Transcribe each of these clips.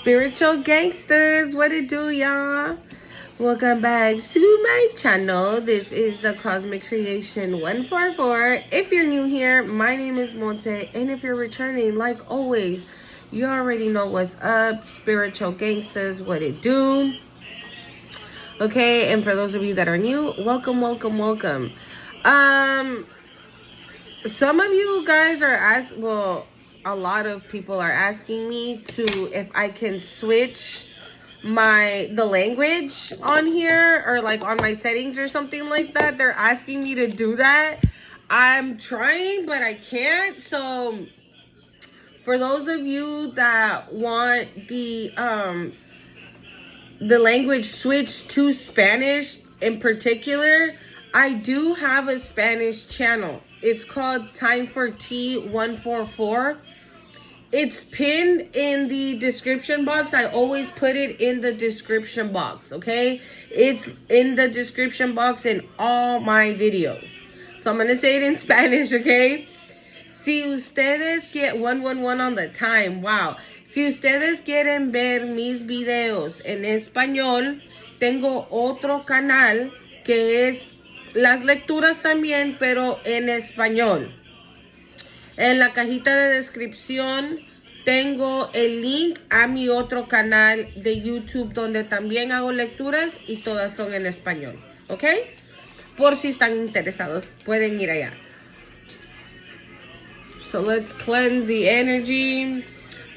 Spiritual gangsters, what it do, y'all? Welcome back to my channel. This is the Cosmic Creation 144. If you're new here, my name is Monte, and if you're returning, like always, you already know what's up. Spiritual gangsters, what it do? Okay, and for those of you that are new, welcome. Some of you guys are a lot of people are asking me if I can switch the language on here, or like on my settings or something like that. They're asking me to do that. I'm trying, but I can't. So for those of you that want the language switched to Spanish in particular, I do have a Spanish channel. It's called Time for Tea 144. It's pinned in the description box. I always put it in the description box, okay? It's in the description box in all my videos. So I'm going to say it in Spanish, okay? Si ustedes get 111 on the time, wow. Si ustedes quieren ver mis videos en español, tengo otro canal que es las lecturas también, pero en español. En la cajita de descripción tengo el link a mi otro canal de YouTube donde también hago lecturas y todas son en español, ¿ok? Por si están interesados, pueden ir allá. So let's cleanse the energy.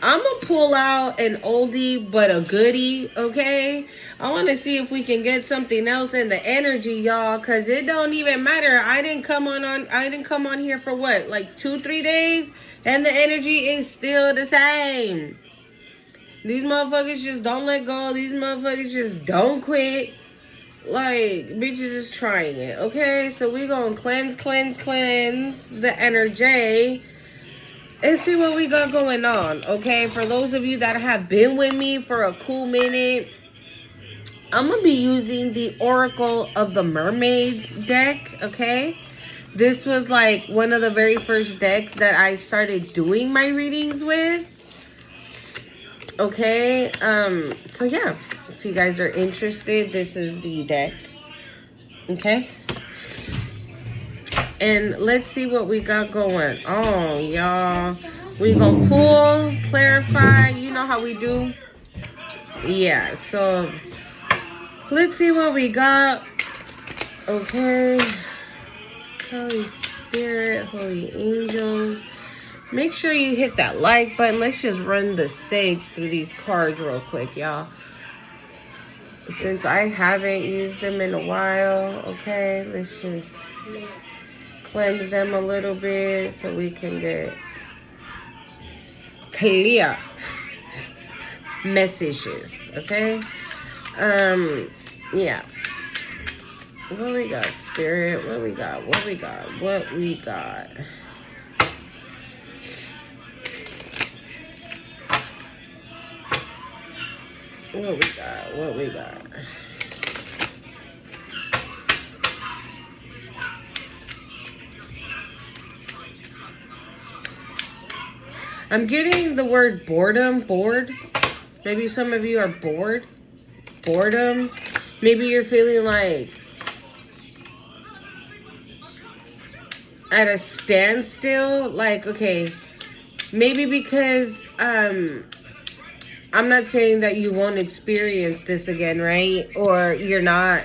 I'm going to pull out an oldie but a goodie, okay? I want to see if we can get something else in the energy, y'all, because it don't even matter. I didn't come on here for what, like 2-3 days, and the energy is still the same. These motherfuckers just don't let go. These motherfuckers just don't quit. Like, bitches is trying it, okay? So we gonna cleanse the energy and see what we got going on, okay? For those of you that have been with me for a cool minute, I'm going to be using the Oracle of the Mermaids deck, okay? This was like one of the very first decks that I started doing my readings with, okay? So yeah, if you guys are interested, this is the deck, okay? And let's see what we got going on, y'all. We gonna pull, clarify. You know how we do. Yeah, so let's see what we got. Okay. Holy Spirit, Holy Angels. Make sure you hit that like button. Let's just run the sage through these cards real quick, y'all. Since I haven't used them in a while, okay, let's just cleanse them a little bit so we can get clear messages, okay? Yeah. What we got, Spirit? What we got? I'm getting the word boredom, bored. Maybe some of you are bored. Boredom. Maybe you're feeling like at a standstill. Like, okay, maybe because, I'm not saying that you won't experience this again, right? Or you're not,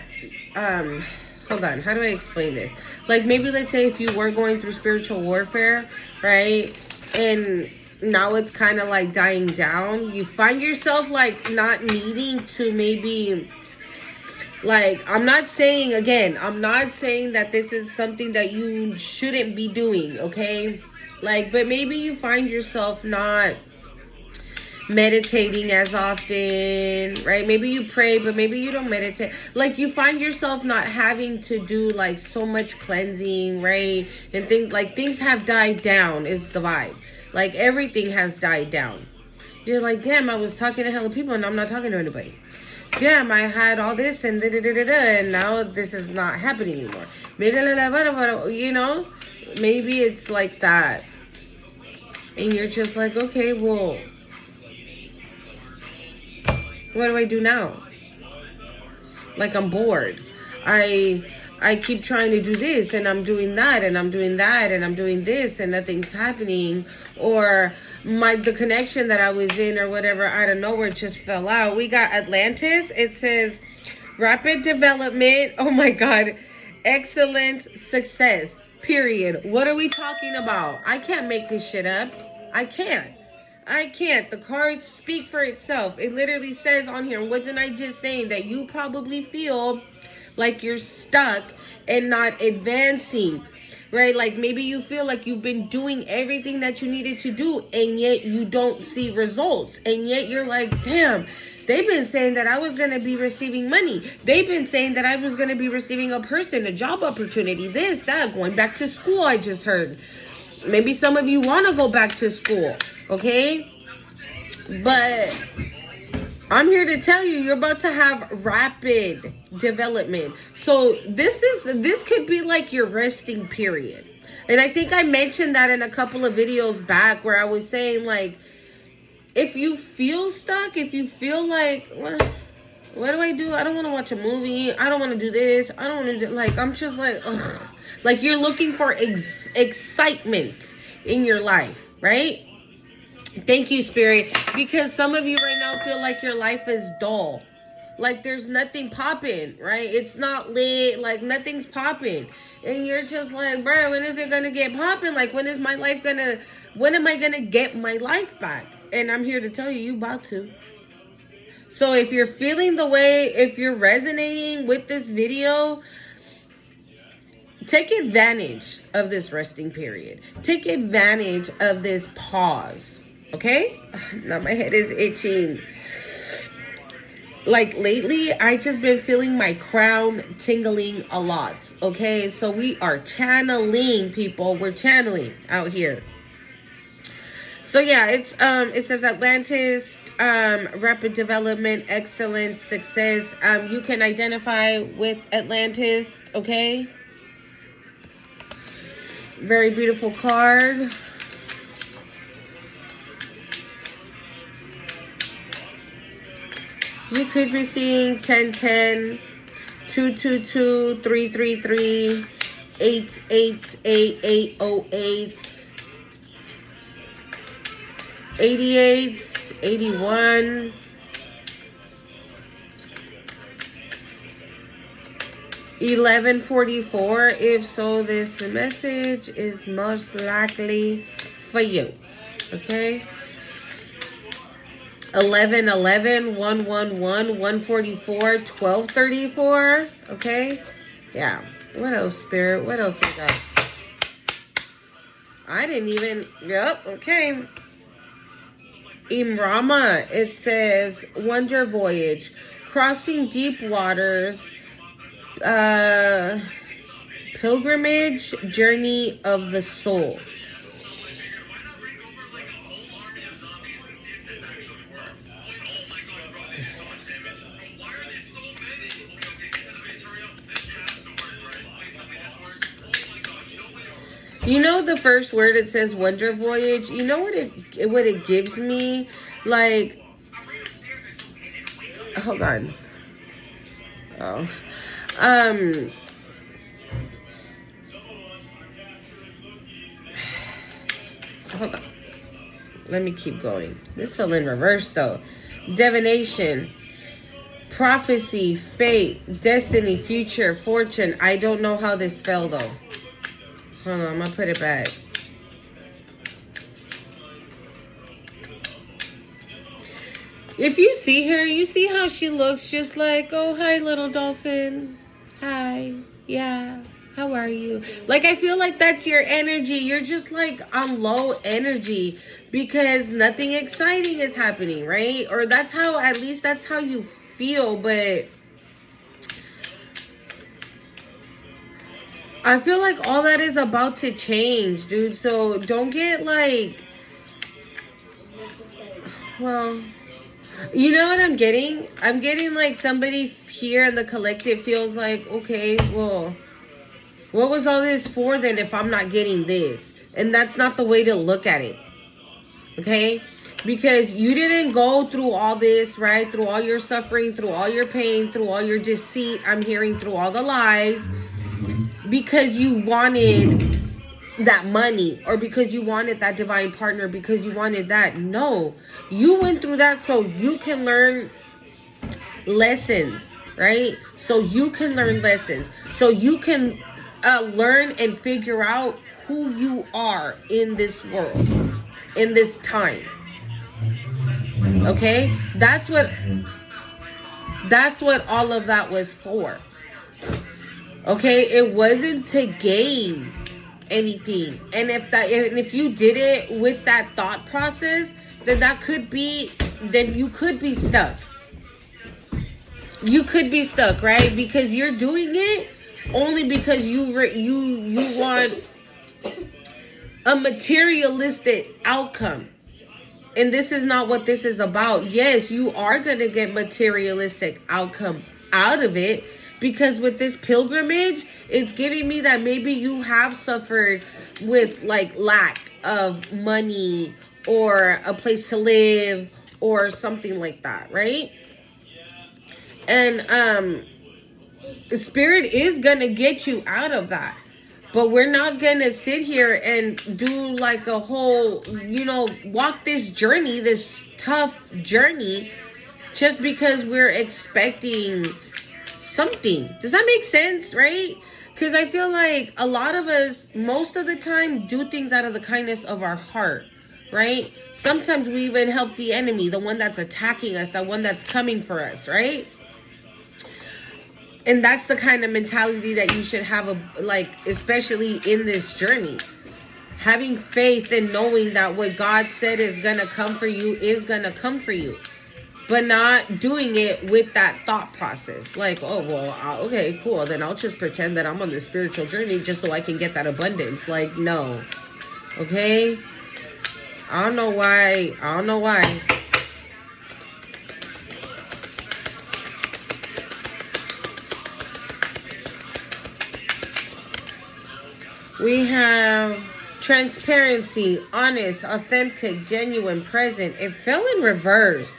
hold on, how do I explain this? Like, maybe let's say if you were going through spiritual warfare, right? And now it's kind of like dying down. You find yourself like not needing to maybe, like, I'm not saying that this is something that you shouldn't be doing, okay? Like, but maybe you find yourself not meditating as often, right? Maybe you pray, but maybe you don't meditate. Like, you find yourself not having to do like so much cleansing, right? And things have died down is the vibe. Like, everything has died down. You're like, damn, I was talking to hella people and I'm not talking to anybody. Damn, I had all this and and now this is not happening anymore. You know, maybe it's like that. And you're just like, okay, well, What do I do now? Like, I'm bored. I keep trying to do this, and I'm doing that, and I'm doing that, and I'm doing this, and nothing's happening. Or the connection that I was in or whatever, out of nowhere, just fell out. We got Atlantis. It says rapid development. Oh my God. Excellent success. Period. What are we talking about? I can't make this shit up. I can't. The cards speak for itself. It literally says on here, wasn't I just saying that you probably feel like you're stuck and not advancing, right? Like maybe you feel like you've been doing everything that you needed to do, and yet you don't see results. And yet you're like, damn, they've been saying that I was going to be receiving money. They've been saying that I was going to be receiving a person, a job opportunity, this, that, going back to school, I just heard. Maybe some of you want to go back to school, okay? But I'm here to tell you, you're about to have rapid development. So this could be like your resting period. And I think I mentioned that in a couple of videos back, where I was saying, like, if you feel stuck, if you feel like, what do I do? I don't want to watch a movie. I don't want to do this. I don't want to do, like, I'm just like, ugh. Like, you're looking for excitement in your life, right? Thank you, Spirit. Because some of you right now feel like your life is dull. Like, there's nothing popping, right? It's not lit. Like, nothing's popping. And you're just like, bro, when is it going to get popping? Like, when am I going to get my life back? And I'm here to tell you, you about to. So if you're feeling the way, if you're resonating with this video, take advantage of this resting period. Take advantage of this pause. Okay? Now my head is itching. Like lately, I just been feeling my crown tingling a lot. Okay? So we are channeling, people. We're channeling out here. So yeah, it says Atlantis, rapid development, excellent success. You can identify with Atlantis, okay? Very beautiful card. You could be seeing 1010, 222, 333, 88808, 88, 81, 1144. If so, this message is most likely for you. Okay? 1111, 111, 144, 1234. Okay? Yeah. What else, Spirit? What else we got? I didn't even... Yep. Okay. Imrama. It says, Wonder Voyage. Crossing deep waters. Pilgrimage. Journey of the soul. You know the first word, it says Wonder Voyage. You know what it gives me? Like, hold on. Oh. Hold on. Let me keep going. This fell in reverse though. Divination. Prophecy, fate, destiny, future, fortune. I don't know how this fell though. Hold on, I'm gonna put it back. If you see her, you see how she looks, just like, oh, hi, little dolphin. Hi. Yeah. How are you? Like, I feel like that's your energy. You're just like on low energy because nothing exciting is happening, right? Or that's how, at least that's how you feel. But I feel like all that is about to change, dude. So don't get like, well, you know what I'm getting? I'm getting like somebody here in the collective feels like, okay, well, what was all this for then if I'm not getting this? And that's not the way to look at it. Okay? Because you didn't go through all this, right? Through all your suffering, through all your pain, through all your deceit. I'm hearing through all the lies. Because you wanted that money, or because you wanted that divine partner, because you wanted that. No, you went through that so you can learn lessons, right? So you can learn lessons, so you can learn and figure out who you are in this world, in this time. Okay, that's what all of that was for. Okay, it wasn't to gain anything. And if you did it with that thought process, then you could be stuck. You could be stuck, right? Because you're doing it only because you want a materialistic outcome. And this is not what this is about. Yes, you are going to get materialistic outcome out of it, because with this pilgrimage, it's giving me that maybe you have suffered with like lack of money or a place to live or something like that, right? And Spirit is going to get you out of that. But we're not going to sit here and do like a whole, walk this journey, this tough journey, just because we're expecting something. Does that make sense, right? Because I feel like a lot of us, most of the time, do things out of the kindness of our heart, right? Sometimes we even help the enemy, the one that's attacking us, the one that's coming for us, right? And that's the kind of mentality that you should have, especially in this journey. Having faith and knowing that what God said is going to come for you is going to come for you. But not doing it with that thought process. Like, oh, well, okay, cool. Then I'll just pretend that I'm on this spiritual journey just so I can get that abundance. Like, no. Okay? I don't know why. We have transparency, honest, authentic, genuine, present. It fell in reverse.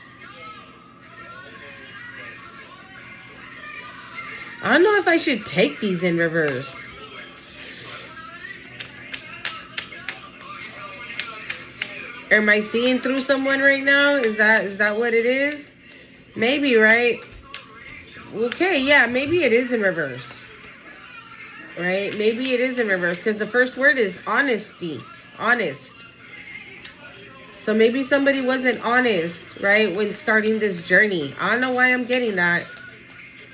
I don't know if I should take these in reverse. Am I seeing through someone right now? Is that what it is? Maybe, right? Okay, yeah, maybe it is in reverse. Right? Maybe it is in reverse, because the first word is honesty. Honest. So maybe somebody wasn't honest, right, when starting this journey. I don't know why I'm getting that.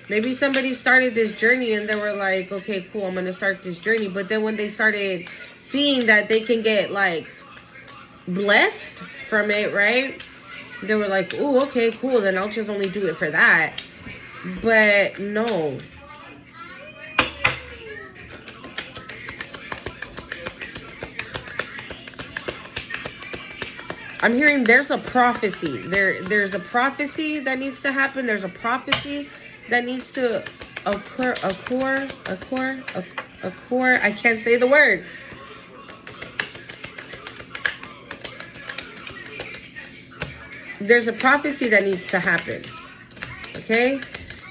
Maybe somebody started this journey and they were like, okay, cool, I'm going to start this journey. But then when they started seeing that they can get, blessed from it, right, they were like, oh, okay, cool, then I'll just only do it for that. But no. I'm hearing there's a prophecy. There's a prophecy that needs to happen. There's a prophecy that needs to occur. I can't say the word. There's a prophecy that needs to happen. Okay?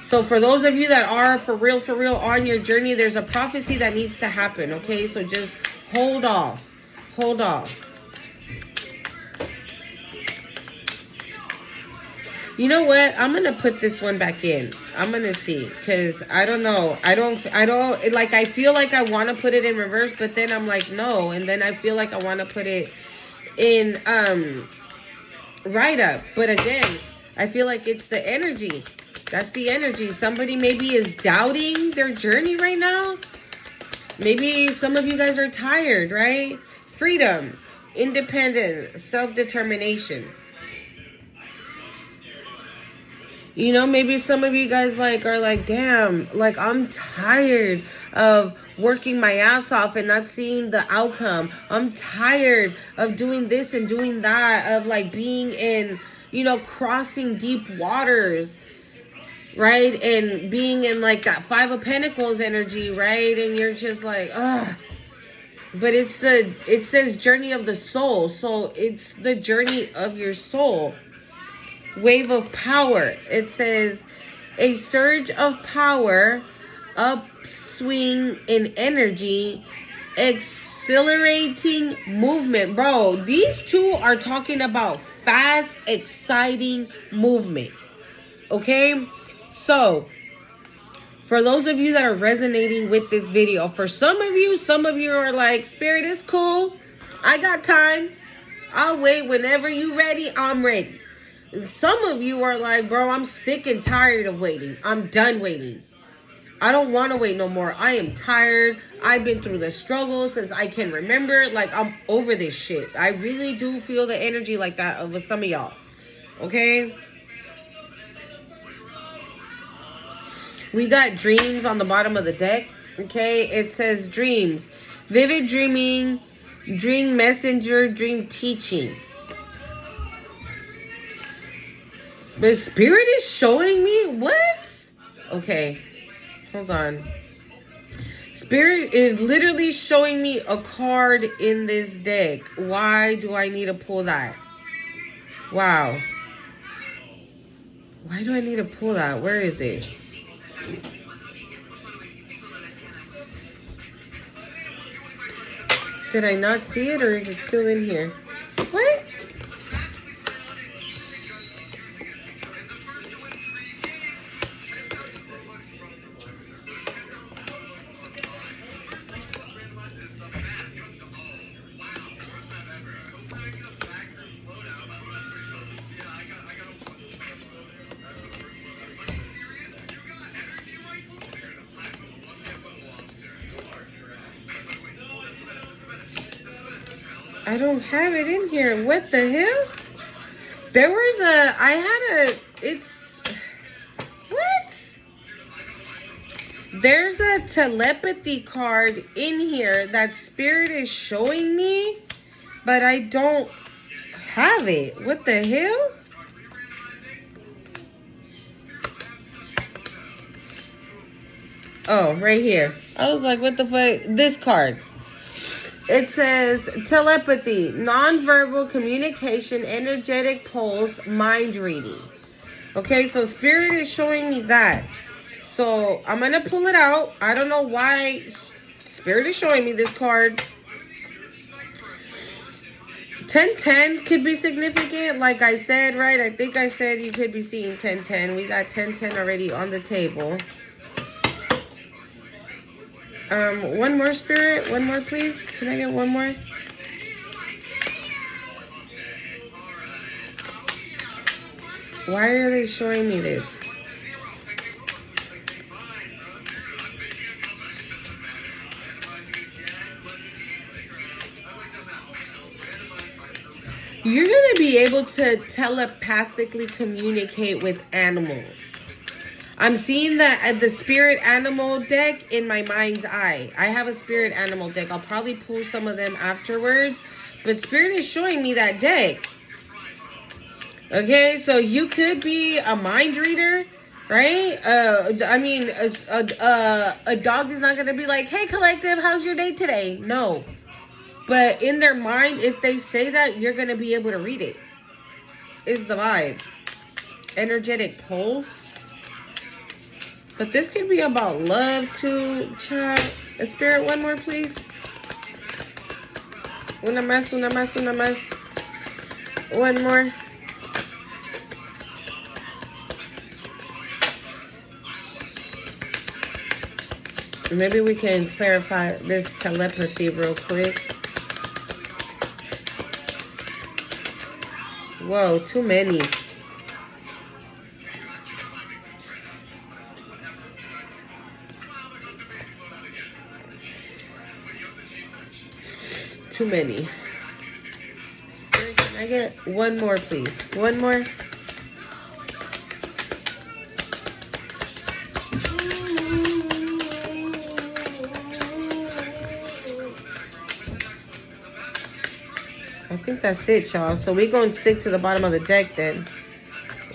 So for those of you that are for real on your journey, there's a prophecy that needs to happen. Okay? So just hold off. Hold off. You know what? I'm going to put this one back in. I'm going to see. Because I don't know. I feel like I want to put it in reverse. But then I'm like, no. And then I feel like I want to put it in right up. But again, I feel like it's the energy. That's the energy. Somebody maybe is doubting their journey right now. Maybe some of you guys are tired, right? Freedom, independence, self-determination. Maybe some of you guys are like, damn, I'm tired of working my ass off and not seeing the outcome. I'm tired of doing this and doing that, of being in, crossing deep waters, right? And being in that Five of Pentacles energy, right? And you're just like, ugh, But it says journey of the soul. So it's the journey of your soul. Wave of power. It says a surge of power, upswing in energy, exhilarating movement. Bro, these two are talking about fast, exciting movement. Okay? So, for those of you that are resonating with this video, for some of you are like, Spirit is cool. I got time. I'll wait. Whenever you ready, I'm ready. Some of you are like, bro, I'm sick and tired of waiting. I'm done waiting. I don't want to wait no more. I am tired. I've been through the struggle since I can remember. Like, I'm over this shit. I really do feel the energy like that with some of y'all. Okay? We got dreams on the bottom of the deck. Okay? It says dreams. Vivid dreaming, dream messenger, dream teaching. The Spirit is showing me what? Okay, hold on. Spirit is literally showing me a card in this deck. Why do I need to pull that? Wow. Why do I need to pull that? Where is it? Did I not see it, or is it still in here? What? I don't have it in here. What the hell? There was what? There's a telepathy card in here that Spirit is showing me, but I don't have it. What the hell? Oh, right here. I was like, what the fuck? This card. It says telepathy, nonverbal communication, energetic pulse, mind reading. Okay, so Spirit is showing me that. So I'm going to pull it out. I don't know why Spirit is showing me this card. 1010 could be significant. Like I said, right? I think I said you could be seeing 1010. We got 1010 already on the table. One more, Spirit. One more, please. Can I get one more? Why are they showing me this? You're going to be able to telepathically communicate with animals. I'm seeing that at the spirit animal deck in my mind's eye. I have a spirit animal deck. I'll probably pull some of them afterwards. But Spirit is showing me that deck. Okay, so you could be a mind reader, right? I mean, a dog is not going to be like, hey, collective, how's your day today? No. But in their mind, if they say that, you're going to be able to read it. Is the vibe. Energetic pulse. But this could be about love too, child. A Spirit, one more, please. Una más, una más, una más. One more. Maybe we can clarify this telepathy real quick. Whoa, too many. Too many. Spirit, can I get one more, please? One more. I think that's it, y'all. So we're going to stick to the bottom of the deck then.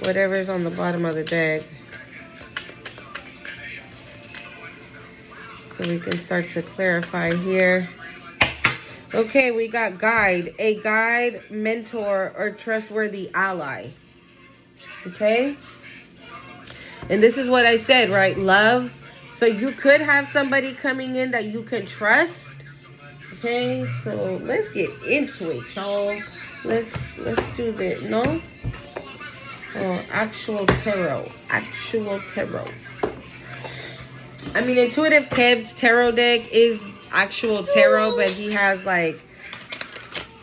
Whatever's on the bottom of the deck. So we can start to clarify here. Okay, we got guide. A guide, mentor, or trustworthy ally. Okay? And this is what I said, right? Love. So you could have somebody coming in that you can trust. Okay, so let's get into it, y'all. Let's do this. No? Oh, actual tarot. Actual tarot. I mean, Intuitive Kev's tarot deck is actual tarot, but he has like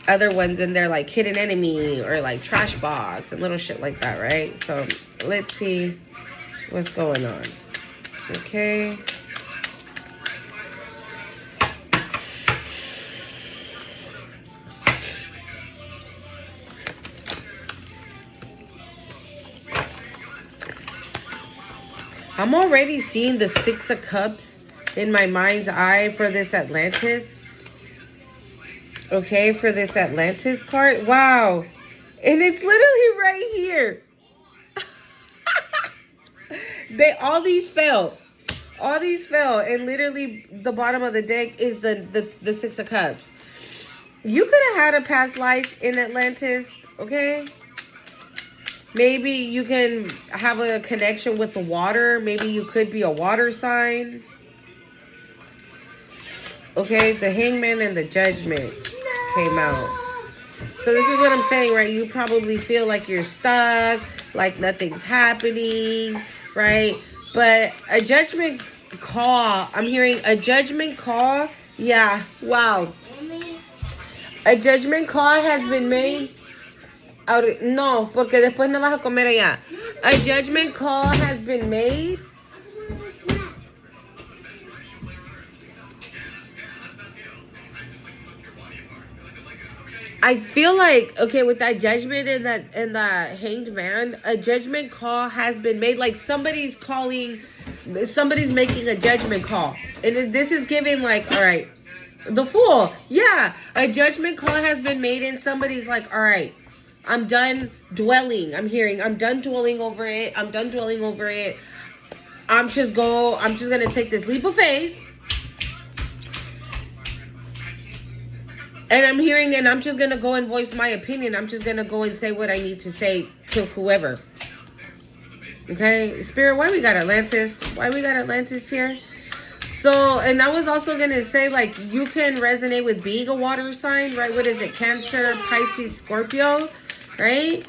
other ones in there, like Hidden Enemy or like Trash Box and little shit like that, right? So let's see what's going on. Okay. I'm already seeing the Six of Cups in my mind's eye for this Atlantis. Okay, for this Atlantis card. Wow. And it's literally right here. All these fell. All these fell. And literally the bottom of the deck is the Six of Cups. You could have had a past life in Atlantis, okay? Maybe you can have a connection with the water. Maybe you could be a water sign. Okay, the Hangman and the Judgment came out. So this is what I'm saying, right? You probably feel like you're stuck, like nothing's happening, right? But a judgment call, I'm hearing a judgment call. Yeah, wow. A judgment call has been made. No, porque después no vas a comer allá. A judgment call has been made. I feel like, okay, with that judgment and that hanged man, a judgment call has been made. Like somebody's making a judgment call. And this is giving like, all right, the Fool. Yeah, a judgment call has been made and somebody's like, all right, I'm done dwelling. I'm done dwelling over it. I'm just going to take this leap of faith. And I'm just going to go and voice my opinion. I'm just going to go and say what I need to say to whoever. Okay? Spirit, why we got Atlantis? Why we got Atlantis here? So, and I was also going to say, like, you can resonate with being a water sign, right? What is it? Cancer, Pisces, Scorpio, right?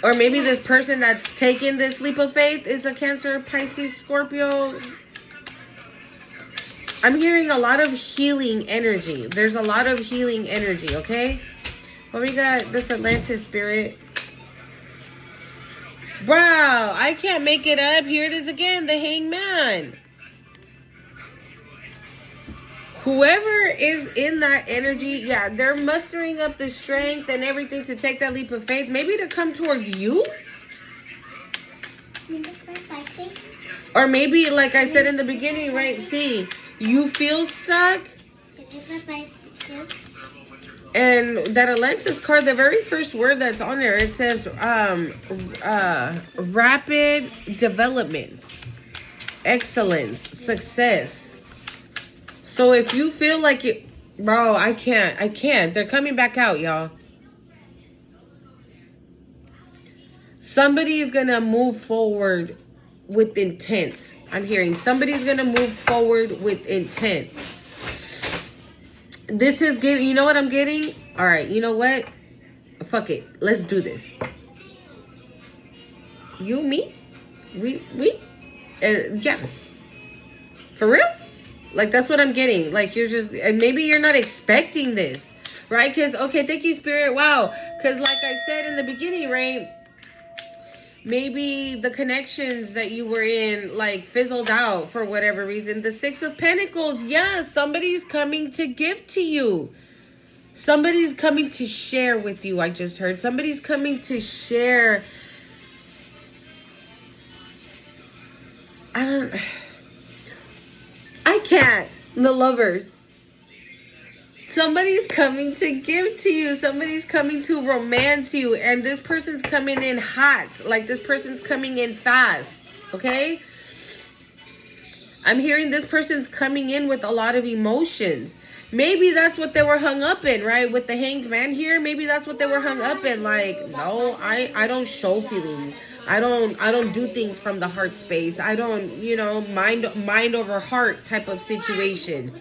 Or maybe this person that's taking this leap of faith is a Cancer, Pisces, Scorpio. I'm hearing a lot of healing energy. There's a lot of healing energy, okay? Well, we got this Atlantis spirit. Wow, I can't make it up. Here it is again, the Hangman. Whoever is in that energy, yeah, they're mustering up the strength and everything to take that leap of faith. Maybe to come towards you. Or maybe, like I said in the beginning, right? See, you feel stuck. And that Atlantis card, the very first word that's on there, it says rapid development, excellence, success. So if you feel like it, bro, I can't. They're coming back out, y'all. Somebody is going to move forward with intent. I'm hearing somebody's going to move forward with intent. This is getting, you know what I'm getting? All right, you know what? Fuck it. Let's do this. You, me? We? Yeah. For real? Like, that's what I'm getting. Like, you're just, and maybe you're not expecting this, right? Because, okay, thank you, Spirit. Wow. Because, like I said in the beginning, right? Maybe the connections that you were in, like, fizzled out for whatever reason. The Six of Pentacles, yeah, somebody's coming to give to you. Somebody's coming to share with you, I just heard. Somebody's coming to share. I can't. The Lovers. Somebody's coming to give to you. Somebody's coming to romance you. And this person's coming in hot. Like, this person's coming in fast. Okay? I'm hearing this person's coming in with a lot of emotions. Maybe that's what they were hung up in, right? With the hanged man here, maybe that's what they were hung up in. Like, no, I don't show feelings. I don't do things from the heart space. I don't, mind over heart type of situation.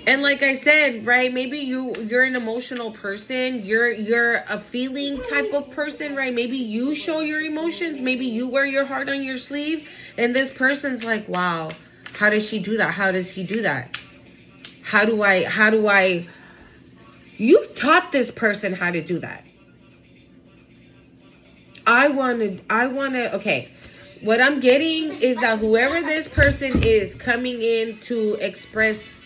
And like I said, right, maybe you're an emotional person. You're a feeling type of person, right? Maybe you show your emotions. Maybe you wear your heart on your sleeve. And this person's like, wow, how does she do that? How does he do that? How do I, you've taught this person how to do that. I want to, okay. What I'm getting is that whoever this person is coming in to express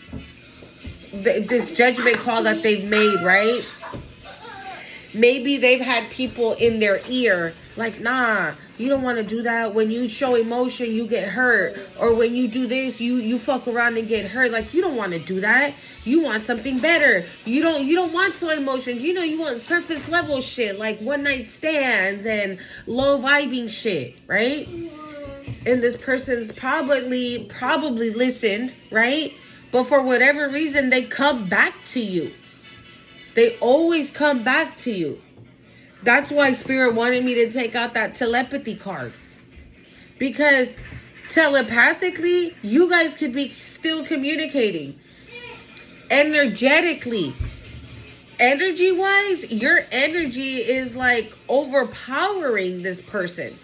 this judgment call that they've made, right? Maybe they've had people in their ear like, nah, you don't want to do that. When you show emotion, you get hurt. Or when you do this, you fuck around and get hurt. Like, you don't want to do that. You want something better. You don't want slow emotions. You want surface level shit like one night stands and low vibing shit, right? And this person's probably listened, right? But for whatever reason, they come back to you. They always come back to you. That's why Spirit wanted me to take out that telepathy card. Because telepathically, you guys could be still communicating. Energetically. Energy-wise, your energy is like overpowering this person.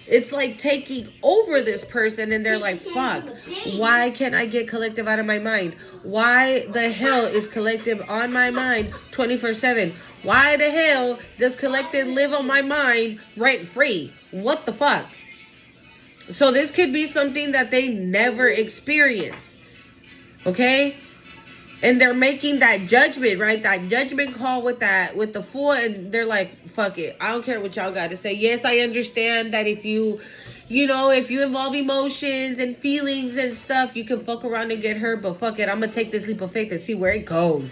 It's like taking over this person and they're like, fuck, why can't I get collective out of my mind? Why the hell is collective on my mind 24/7? Why the hell does collective live on my mind rent free? What the fuck? So this could be something that they never experienced. Okay? And they're making that judgment, right? That judgment call with the fool, and they're like, fuck it. I don't care what y'all got to say. Yes, I understand that if you involve emotions and feelings and stuff, you can fuck around and get hurt, but fuck it. I'm going to take this leap of faith and see where it goes.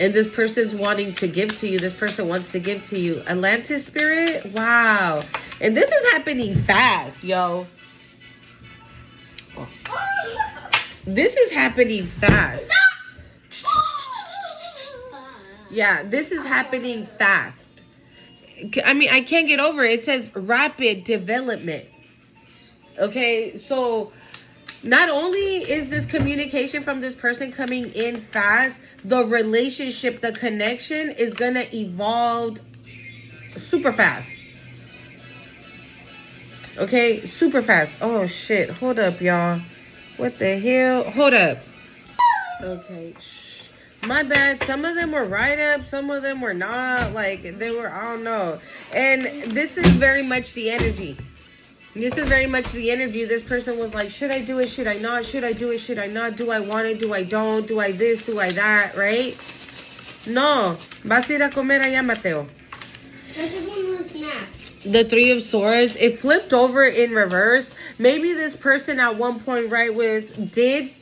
And this person's wanting to give to you. This person wants to give to you. Atlantis spirit? Wow. And this is happening fast, yo. This is happening fast. Yeah, this is happening fast. I mean, I can't get over it. It says rapid development. Okay, so not only is this communication from this person coming in fast, the relationship, the connection is going to evolve super fast. Okay, super fast. Oh, shit. Hold up, y'all. What the hell? Hold up. Okay. Shh. My bad. Some of them were write-ups. Some of them were not. Like, they were, I don't know. And this is very much the energy. This person was like, should I do it? Should I not? Should I do it? Should I not? Do I want it? Do I don't? Do I this? Do I that? Right? No. Vas a ir a comer allá, Mateo. The Three of Swords, it flipped over in reverse. Maybe this person at one point, right, did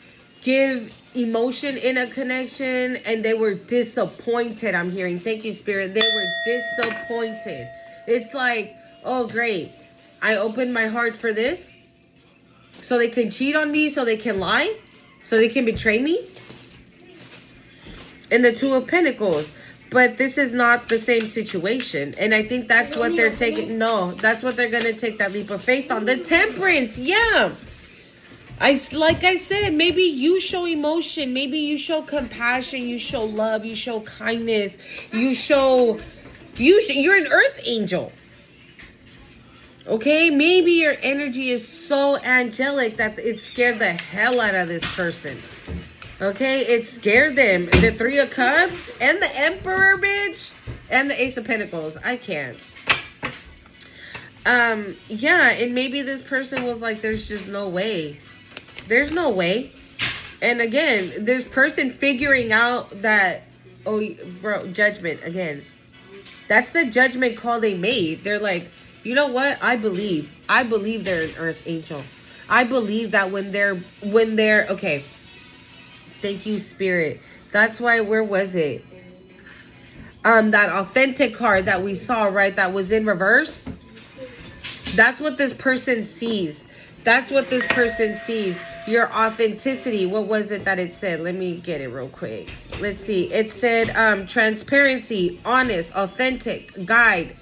give emotion in a connection and they were disappointed. I'm hearing, thank you, Spirit. They were disappointed. It's like, oh, great. I opened my heart for this so they can cheat on me, so they can lie, so they can betray me. And the Two of Pentacles. But this is not the same situation. And I think that's what they're taking. No, that's what they're going to take that leap of faith on. The Temperance. Yeah. Like I said, maybe you show emotion. Maybe you show compassion. You show love. You show kindness. You're an earth angel. Okay? Maybe your energy is so angelic that it scared the hell out of this person. Okay, it scared them. The Three of Cups and the Emperor, bitch, and the Ace of Pentacles. I can't. Yeah, and maybe this person was like, there's just no way. There's no way. And again, this person figuring out that, oh, bro, judgment again. That's the judgment call they made. They're like, you know what? I believe they're an earth angel. I believe that when they're, okay. Thank you, Spirit. That's why, where was it? That authentic card that we saw, right? That was in reverse. That's what this person sees. That's what this person sees. Your authenticity. What was it that it said? Let me get it real quick. Let's see. It said transparency, honest, authentic, guide,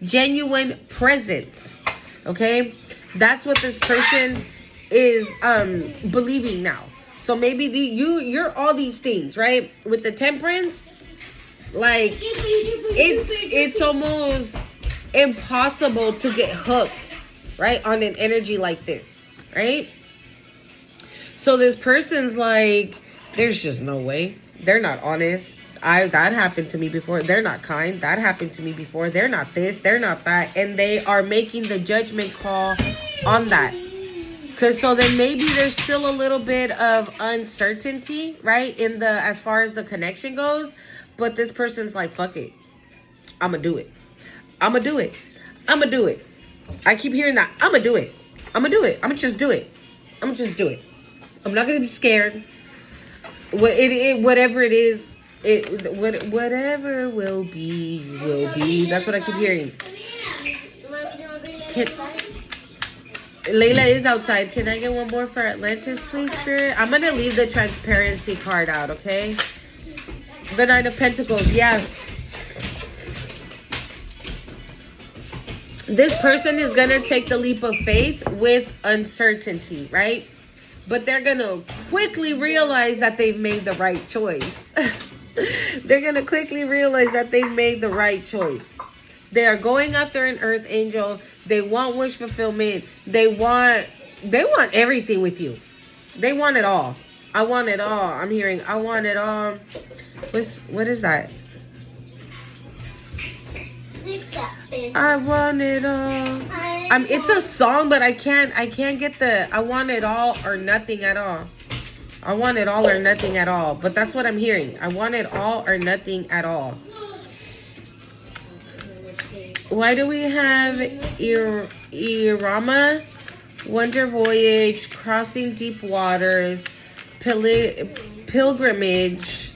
genuine presence. Okay? That's what this person is believing now. So maybe you're all these things, right? With the temperance, like it's almost impossible to get hooked, right, on an energy like this, right? So this person's like, there's just no way. They're not honest. That happened to me before. They're not kind. That happened to me before. They're not this. They're not that. And they are making the judgment call on that. Because so then maybe there's still a little bit of uncertainty, right, in the as far as the connection goes. But this person's like, fuck it. I'm going to do it. I'm going to do it. I'm going to do it. I keep hearing that. I'm going to do it. I'm going to do it. I'm going to just do it. I'm going to just do it. I'm not going to be scared. Whatever it is, whatever will be, will be. That's what I keep hearing. Layla is outside. Can I get one more for Atlantis, please, Spirit? I'm going to leave the transparency card out, okay? The Nine of Pentacles, yeah. This person is going to take the leap of faith with uncertainty, right? But they're going to quickly realize that they've made the right choice. They're going to quickly realize that they've made the right choice. They are going after an earth angel. They want wish fulfillment. They want everything with you. They want it all. I want it all. I'm hearing I want it all. What is that? I want it all. It's a song, but I can't get the I want it all or nothing at all. I want it all or nothing at all. But that's what I'm hearing. I want it all or nothing at all. Why do we have Irama, Wonder Voyage, Crossing Deep Waters, Pilgrimage,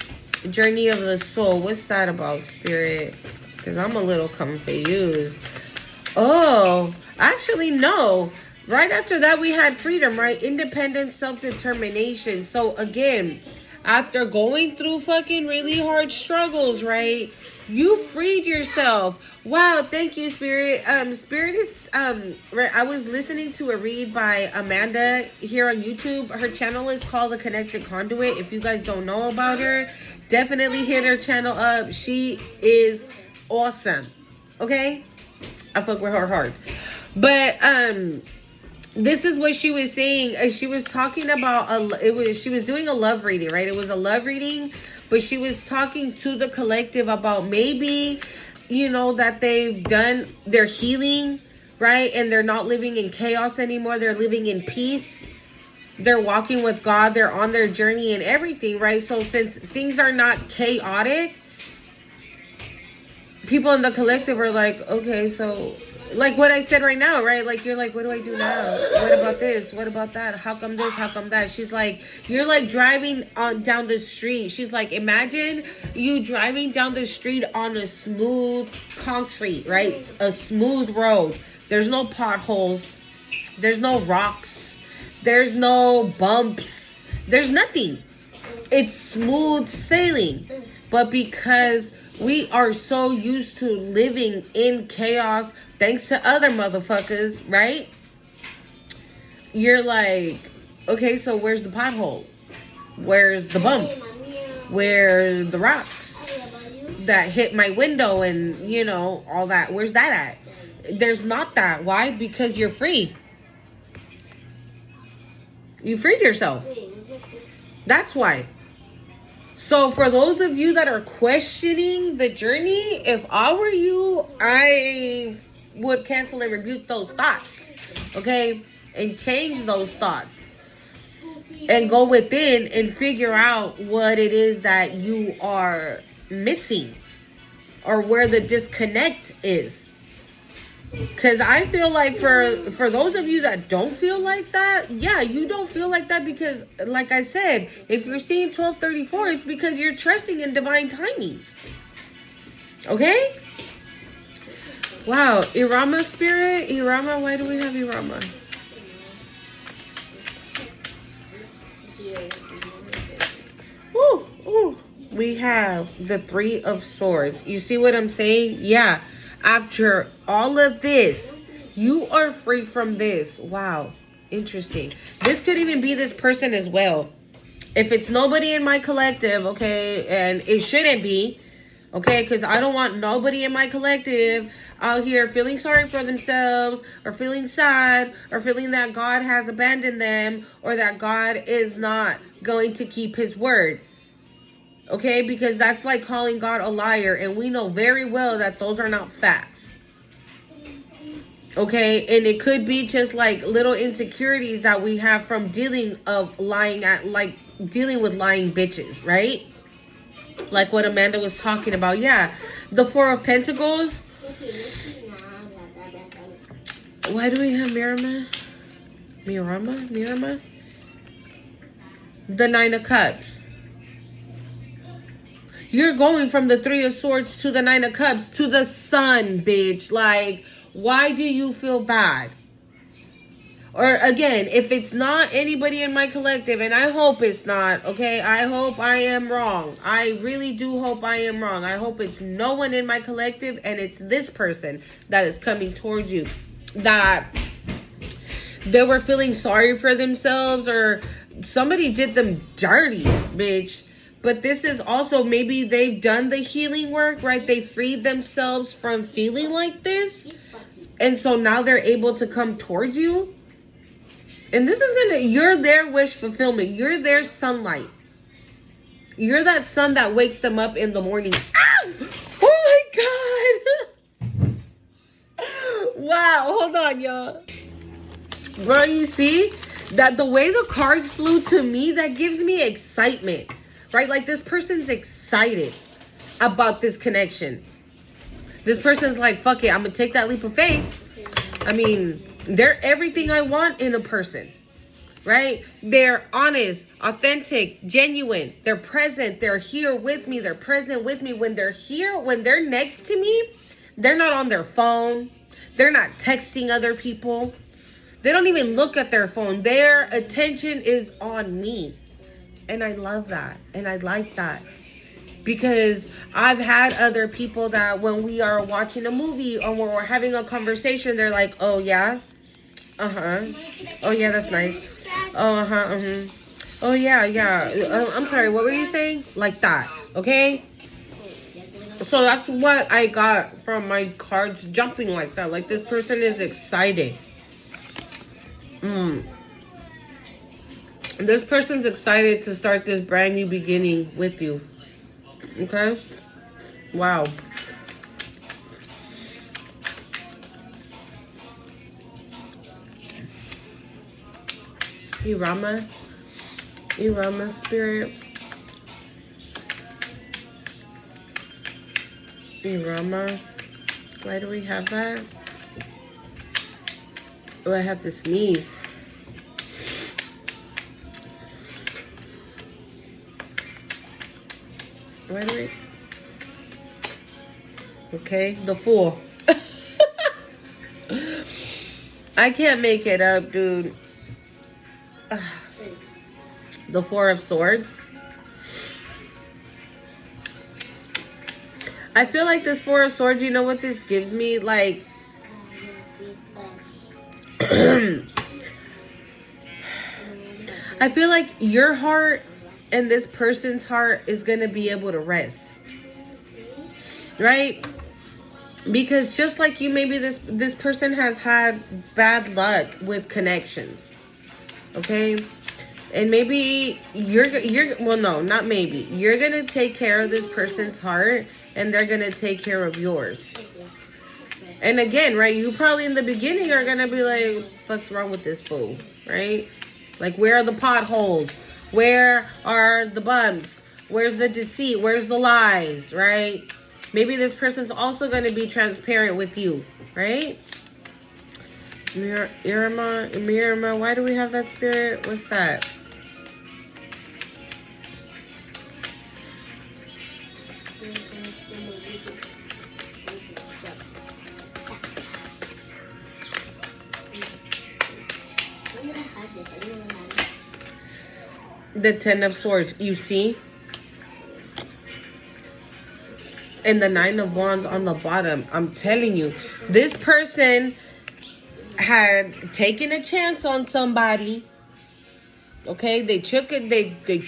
Journey of the Soul? What's that about, Spirit? Because I'm a little confused. Oh, actually, no. Right after that, we had freedom, right? Independence, self-determination. So, again, after going through fucking really hard struggles, right? You freed yourself. Wow, thank you, Spirit. Spirit is right. I was listening to a read by Amanda here on YouTube. Her channel is called The Connected Conduit. If you guys don't know about her, definitely hit her channel up. She is awesome. Okay? I fuck with her hard. But this is what she was saying. She was talking about she was doing a love reading, right? It was a love reading, but she was talking to the collective about maybe, you know, that they've done their healing, right? And they're not living in chaos anymore. They're living in peace. They're walking with God. They're on their journey and everything, right? So since things are not chaotic, people in the collective are like, okay, so like what I said right now, right? Like, you're like, what do I do now? What about this? What about that? How come this? How come that? She's like, you're like driving down the street. She's like, imagine you driving down the street on a smooth concrete, right? A smooth road. There's no potholes. There's no rocks. There's no bumps. There's nothing. It's smooth sailing. But because we are so used to living in chaos, thanks to other motherfuckers, right? You're like, okay, so where's the pothole? Where's the bump? Where's the rocks that hit my window and, you know, all that? Where's that at? There's not that. Why? Because you're free. You freed yourself. That's why. So for those of you that are questioning the journey, if I were you, I would cancel and rebuke those thoughts, okay? And change those thoughts. And go within and figure out what it is that you are missing. Or where the disconnect is. Because I feel like for those of you that don't feel like that, yeah, you don't feel like that because, like I said, if you're seeing 1234, it's because you're trusting in divine timing. Okay? Wow. Irama, Spirit? Irama, why do we have Irama? we have the Three of Swords. You see what I'm saying? Yeah. After all of this, you are free from this. Wow. Interesting. This could even be this person as well. If it's nobody in my collective, okay, and it shouldn't be, okay, because I don't want nobody in my collective out here feeling sorry for themselves or feeling sad or feeling that God has abandoned them or that God is not going to keep his word. Okay, because that's like calling God a liar, and we know very well that those are not facts. Okay, and it could be just like little insecurities that we have from dealing with lying bitches, right? Like what Amanda was talking about. Yeah, the Four of Pentacles. Why do we have Mirama? The Nine of Cups. You're going from the Three of Swords to the Nine of Cups to the Sun, bitch. Like, why do you feel bad? Or again, if it's not anybody in my collective, and I hope it's not, okay? I hope I am wrong. I really do hope I am wrong. I hope it's no one in my collective and it's this person that is coming towards you. That they were feeling sorry for themselves or somebody did them dirty, bitch. But this is also maybe they've done the healing work, right? They freed themselves from feeling like this. And so now they're able to come towards you. And this is you're their wish fulfillment. You're their sunlight. You're that sun that wakes them up in the morning. Ow! Oh my God. Wow. Hold on, y'all. Bro, you see that the way the cards flew to me, that gives me excitement. Right? Like this person's excited about this connection. This person's like, fuck it, I'm going to take that leap of faith. I mean, they're everything I want in a person. Right? They're honest, authentic, genuine. They're present. They're here with me. They're present with me. When they're here, when they're next to me, they're not on their phone. They're not texting other people. They don't even look at their phone. Their attention is on me. And I love that. And I like that. Because I've had other people that when we are watching a movie or when we're having a conversation, they're like, oh, yeah. Uh-huh. Oh, yeah, that's nice. Oh, uh-huh. Oh, yeah, yeah. I'm sorry. What were you saying? Like that. Okay? So that's what I got from my cards jumping like that. Like this person is excited. This person's excited to start this brand new beginning with you. Okay? Wow. Irama spirit. Irama. Why do we have that? Oh, I have to sneeze. Why do we? Okay, the Fool. I can't make it up, dude. The Four of Swords. I feel like this Four of Swords, you know what this gives me? Like, I feel like your heart and this person's heart is going to be able to rest. Right? Because just like you, maybe this person has had bad luck with connections. Okay? And maybe you're well, no, not maybe. You're going to take care of this person's heart and they're going to take care of yours. And again, right, you probably in the beginning are going to be like, what's wrong with this fool? Right? Like, where are the potholes? Where are the bumps? Where's the deceit? Where's the lies? Right? Maybe this person's also going to be transparent with you. Right? Mirama, why do we have that spirit? What's that? The Ten of Swords. You see? and the Nine of Wands on the bottom. I'm telling you, this person had taken a chance on somebody. Okay, they took a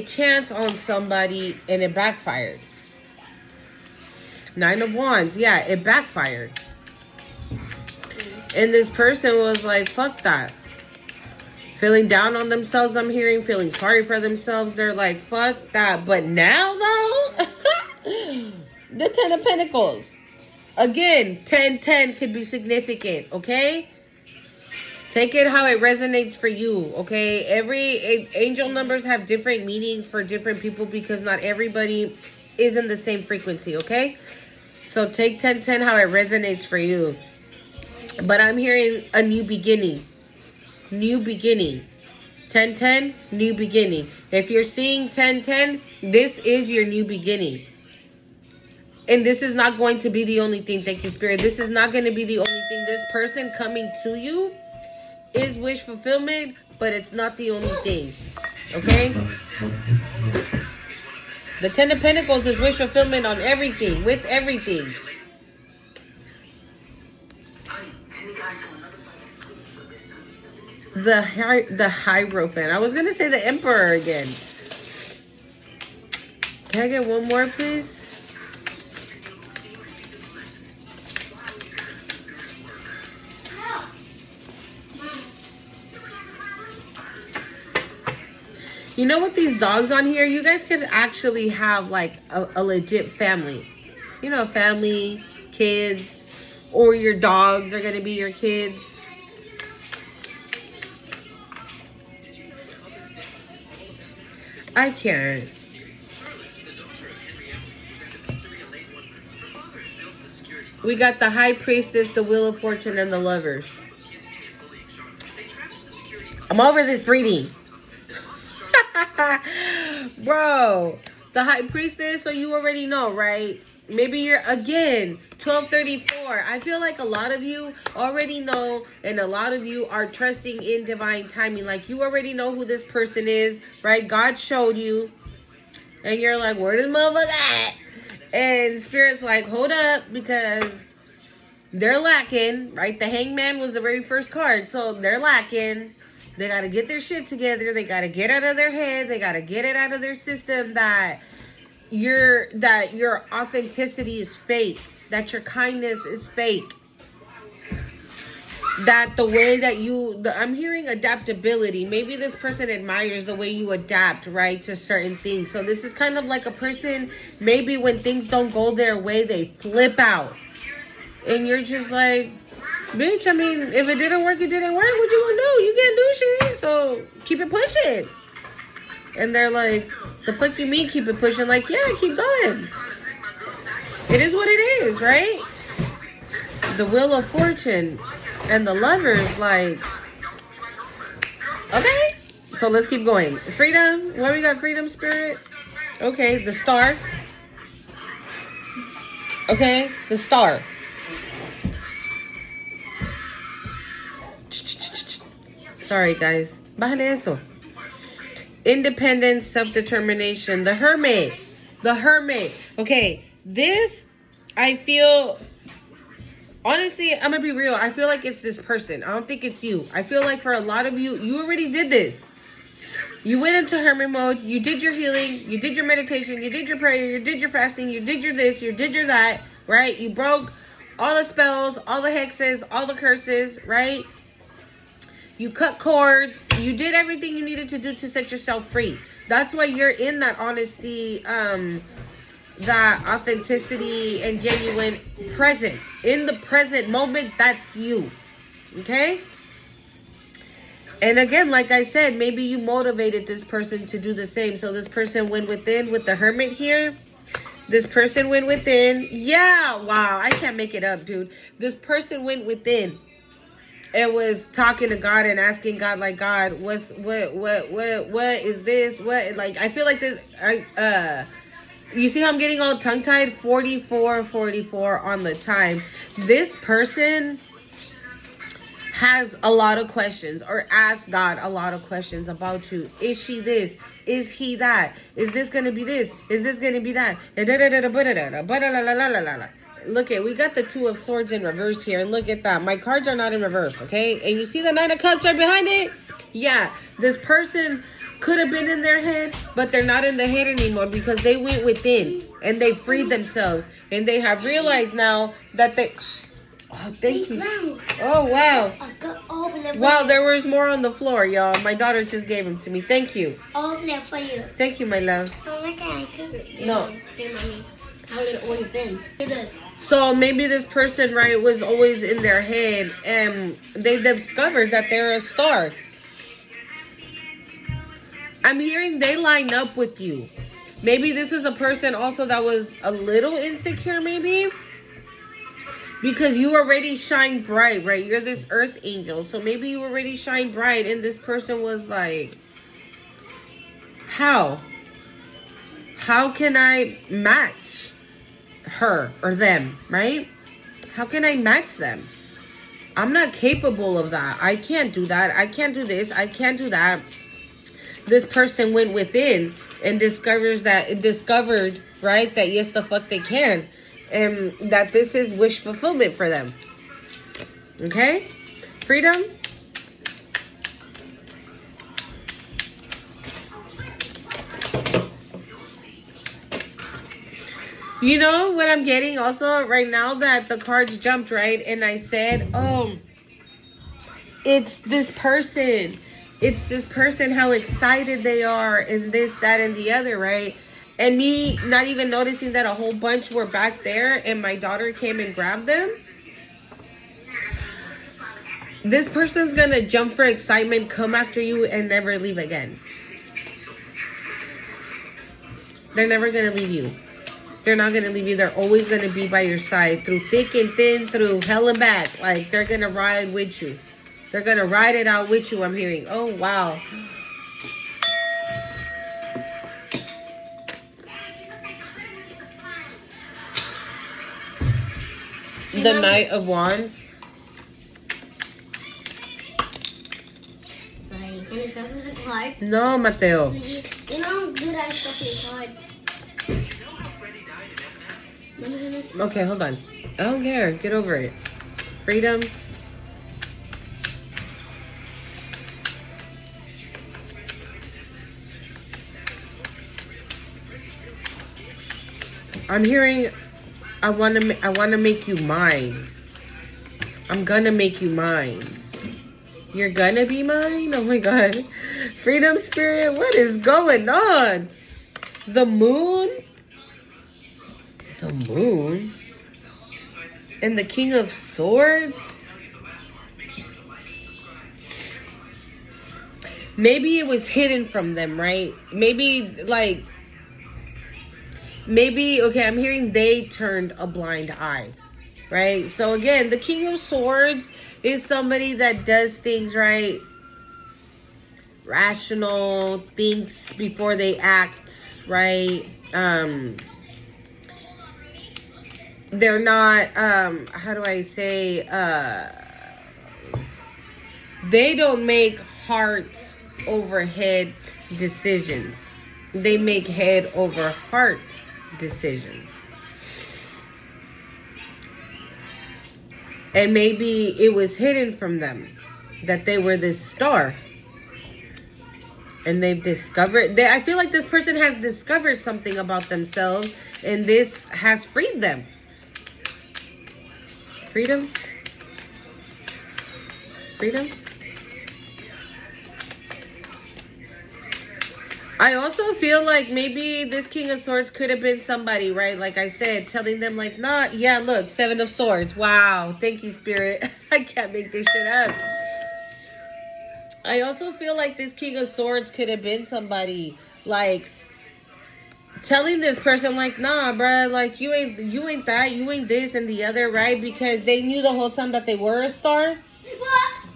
chance on somebody and it backfired. Nine of Wands, yeah, it backfired. And this person was like, fuck that. Feeling down on themselves, I'm hearing, feeling sorry for themselves. They're like, fuck that. But now, though, the Ten of Pentacles. Again, 10-10 could be significant, okay? Take it how it resonates for you, okay? Angel numbers have different meanings for different people because not everybody is in the same frequency, okay? So take 10-10 how it resonates for you. But I'm hearing a new beginning. New beginning. 10-10, new beginning. If you're seeing 10-10, this is your new beginning. And this is not going to be the only thing. Thank you, Spirit. This is not going to be the only thing. This person coming to you is wish fulfillment, but it's not the only thing. Okay? The Ten of Pentacles is wish fulfillment on everything, with everything. The Hierophant. I was going to say the Emperor again. Can I get one more, please? You know what, these dogs on here, you guys can actually have like a legit family. You know, family, kids, or your dogs are going to be your kids. I can't. We got the High Priestess, the Wheel of Fortune, and the Lovers. I'm over this reading. Bro, the High Priestess, so you already know, right? Maybe you're, again, 1234. I feel like a lot of you already know, and a lot of you are trusting in divine timing. Like, you already know who this person is, right? God showed you, and you're like, where this motherfucker at? And Spirit's like, hold up, because they're lacking, right? The Hangman was the very first card, so they're lacking. They got to get their shit together. They got to get out of their head. They got to get it out of their system that your authenticity is fake, that your kindness is fake, that the way that I'm hearing adaptability. Maybe this person admires the way you adapt, right, to certain things. So this is kind of like a person, maybe when things don't go their way, they flip out. And you're just like, bitch, I mean, if it didn't work, it didn't work. What you gonna do? You can't do shit. So keep it pushing. And they're like, the fuck you mean keep it pushing? Like, yeah, keep going. It is what it is, right? The Wheel of Fortune and the Lovers, like, okay. So let's keep going. Freedom. What we got? Freedom, Spirit. Okay, the Star. Okay, the Star. Sorry, guys. Bájale eso. Independence, self-determination. The Hermit. The Hermit. Okay, this, I feel, honestly, I'm going to be real. I feel like it's this person. I don't think it's you. I feel like for a lot of you, you already did this. You went into hermit mode. You did your healing. You did your meditation. You did your prayer. You did your fasting. You did your this. You did your that, right? You broke all the spells, all the hexes, all the curses, right? You cut cords. You did everything you needed to do to set yourself free. That's why you're in that honesty, that authenticity and genuine present. In the present moment, that's you. Okay? And again, like I said, maybe you motivated this person to do the same. So this person went within with the Hermit here. This person went within. Yeah, wow. I can't make it up, dude. This person went within. It was talking to God and asking God, like, God, what is this? What, like, I feel like this, you see how I'm getting all tongue-tied? 44 on the time. This person has a lot of questions or asks God a lot of questions about you. Is she this? Is he that? Is this going to be this? Is this going to be that? Look at, we got the 2 of Swords in reverse here. And look at that. My cards are not in reverse, okay? And you see the 9 of Cups right behind it? Yeah, this person could have been in their head, but they're not in the head anymore because they went within and they freed themselves. And they have realized now that they... Oh, thank you. Oh, wow. Wow, there was more on the floor, y'all. My daughter just gave them to me. Thank you. Open it for you. Thank you, my love. Oh my God. No. Hey, mommy. How did it always in? So maybe this person, right, was always in their head and they discovered that they're a star. I'm hearing they line up with you. Maybe this is a person also that was a little insecure, maybe. Because you already shine bright, right? You're this earth angel. So maybe you already shine bright and this person was like, how? How can I match her or them, right? How can I match them? I'm not capable of that. I can't do that. I can't do this. I can't do that. This person went within and discovered, right, that yes, the fuck they can. And that this is wish fulfillment for them. Okay? Freedom. You know what I'm getting also right now that the cards jumped, right? And I said, oh, it's this person. It's this person, how excited they are, and this, that, and the other, right? And me not even noticing that a whole bunch were back there and my daughter came and grabbed them. This person's going to jump for excitement, come after you, and never leave again. They're never going to leave you. They're not going to leave you. They're always going to be by your side through thick and thin, through hell and back. Like, they're going to ride with you. They're going to ride it out with you, I'm hearing. Oh, wow. The Knight of Wands. No, Mateo. You know how good I stuff your card. Okay, hold on. I don't care. Get over it. Freedom. I'm hearing, I want to make you mine. I'm gonna make you mine. You're gonna be mine? Oh my God. Freedom spirit, what is going on? The moon? The moon? And the King of Swords? Maybe it was hidden from them, right? Maybe, okay, I'm hearing they turned a blind eye, right? So again, the King of Swords is somebody that does things, right? Rational, thinks before they act, right? They're not, how do I say, they don't make heart over head decisions. They make head over heart decisions. And maybe it was hidden from them that they were this star. And they've discovered, I feel like this person has discovered something about themselves and this has freed them. Freedom. Freedom. I also feel like maybe this King of Swords could have been somebody, right? Like I said, telling them like, nah, yeah, look, 7 of Swords. Wow. Thank you, Spirit. I can't make this shit up. I also feel like this King of Swords could have been somebody like telling this person like, nah, bruh, like you ain't that, you ain't this and the other, right? Because they knew the whole time that they were a star.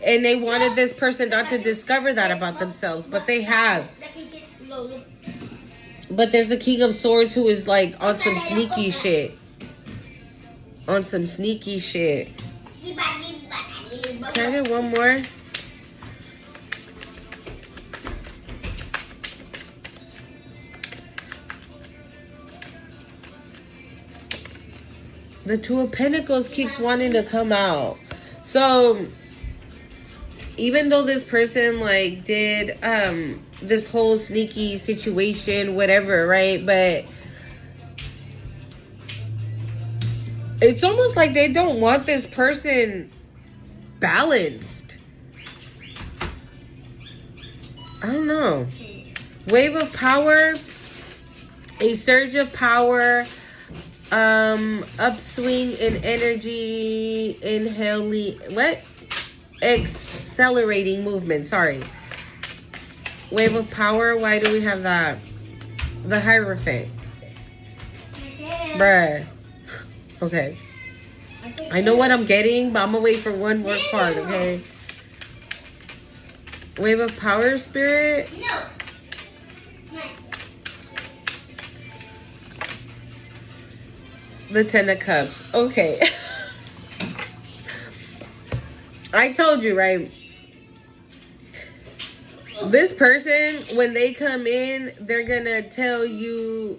And they wanted this person not to discover that about themselves, but they have. But there's a King of Swords who is like on some sneaky shit. On some sneaky shit. Can I get one more? The Two of Pentacles keeps wanting to come out. So, even though this person, like, did this whole sneaky situation, whatever, right? But it's almost like they don't want this person balanced. I don't know. Wave of power, a surge of power, upswing in energy, accelerating movement, sorry. Wave of power, why do we have that? The Hierophant. Bruh. Okay. I know what I'm getting, but I'm gonna wait for one more card, okay? Wave of power, spirit. The Ten of Cups. Okay. I told you, right? This person, when they come in, they're gonna tell you,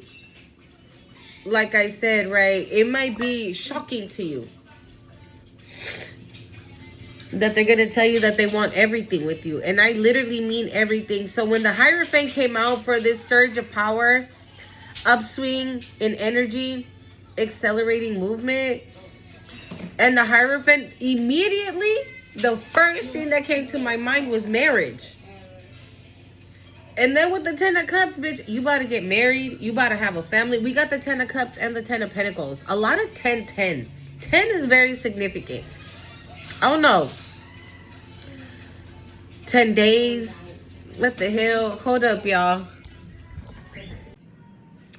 like I said, right? It might be shocking to you that they're gonna tell you that they want everything with you. And I literally mean everything. So when the Hierophant came out for this surge of power, upswing in energy, accelerating movement, and the Hierophant, immediately the first thing that came to my mind was marriage. And then with the Ten of Cups, bitch, you about to get married, you about to have a family. We got the Ten of Cups and the Ten of Pentacles. A lot of 10 10 10 is very significant. I don't know, 10 days, what the hell? Hold up, y'all.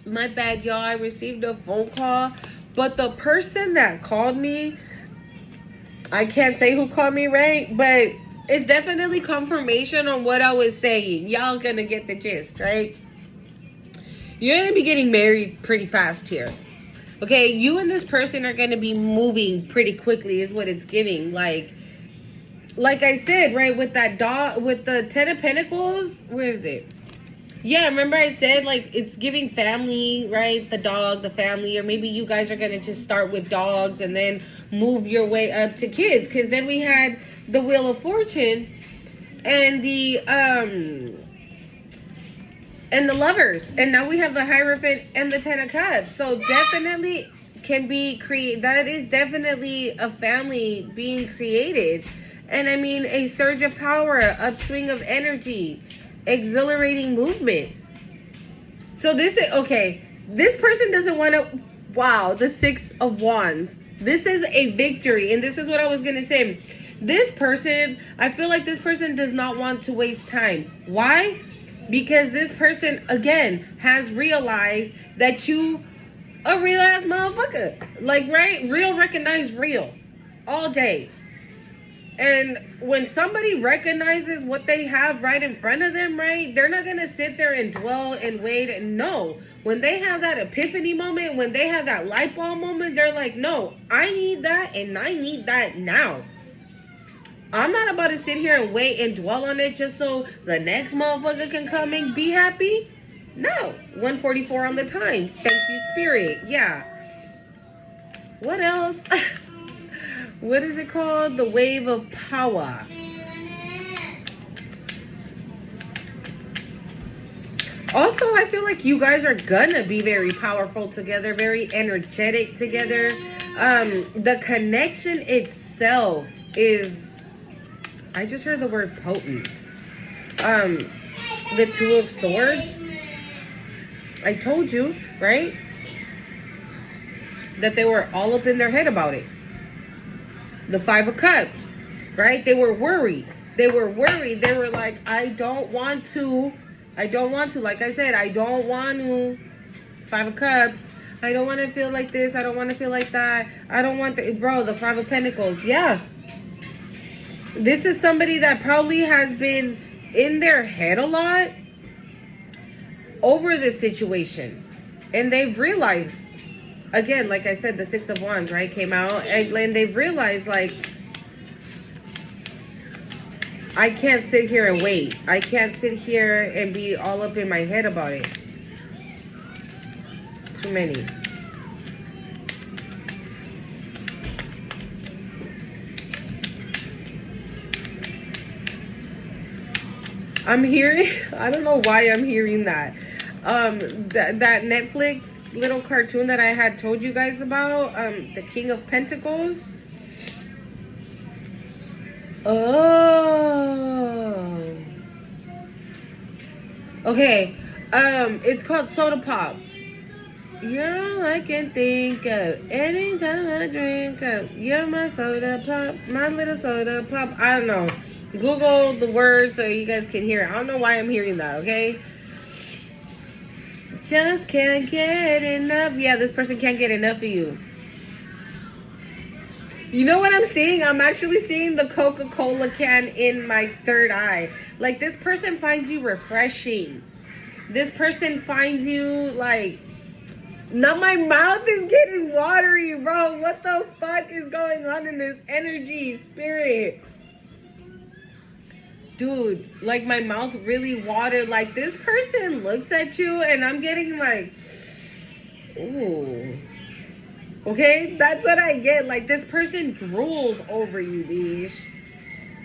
My bad, y'all. I received a phone call, but the person that called me, I can't say who called me, right? But it's definitely confirmation on what I was saying. Y'all gonna get the gist, right? You're gonna be getting married pretty fast here. Okay, you and this person are gonna be moving pretty quickly is what it's giving. Like I said, right, with that dog, with the Ten of Pentacles, where is it? Yeah, remember I said, like, it's giving family, right? The dog, the family, or maybe you guys are going to just start with dogs and then move your way up to kids. Because then we had the Wheel of Fortune and the Lovers. And now we have the Hierophant and the Ten of Cups. So definitely can be that is definitely a family being created. And I mean, a surge of power, upswing of energy, exhilarating movement. So this is, okay, this person doesn't want to, wow, the Six of Wands. This is a victory. And this is what I was going to say. This person, I feel like this person does not want to waste time. Why? Because this person, again, has realized that you a real ass motherfucker. Like, right? Real recognize real all day. And when somebody recognizes what they have right in front of them, right, they're not going to sit there and dwell and wait. No, when they have that epiphany moment, when they have that light bulb moment, they're like, no, I need that and I need that now. I'm not about to sit here and wait and dwell on it just so the next motherfucker can come and be happy. No, 144 on the time. Thank you, Spirit. Yeah. What else? What is it called? The Wave of Power. Also, I feel like you guys are gonna be very powerful together, very energetic together. The connection itself is, I just heard the word potent. The Two of Swords. I told you, right? That they were all up in their head about it. The Five of Cups, right? They were worried. They were worried. They were like, I don't want to. Like I said, I don't want to. Five of Cups. I don't want to feel like this. I don't want to feel like that. I don't want the, bro, the Five of Pentacles. Yeah. This is somebody that probably has been in their head a lot over this situation. And they've realized, again, like I said, the Six of Wands, right, came out, and they've realized, like, I can't sit here and wait. I can't sit here and be all up in my head about it. Too many. I'm hearing, I don't know why I'm hearing that. That Netflix little cartoon that I had told you guys about, the King of Pentacles. Oh. Okay. It's called Soda Pop. You're all I can think of. Anytime I drink up, you're my soda pop, my little soda pop. I don't know. Google the words so you guys can hear it. I don't know why I'm hearing that, okay? Just can't get enough. Yeah, this person can't get enough of you. You know what I'm seeing? I'm actually seeing the Coca-Cola can in my third eye. Like, this person finds you refreshing. This person finds you, like... Now my mouth is getting watery, bro. What the fuck is going on in this energy, spirit? Dude, like, my mouth really watered. Like, this person looks at you and I'm getting like... Ooh... Okay, that's what I get. Like, this person drools over you, bitch.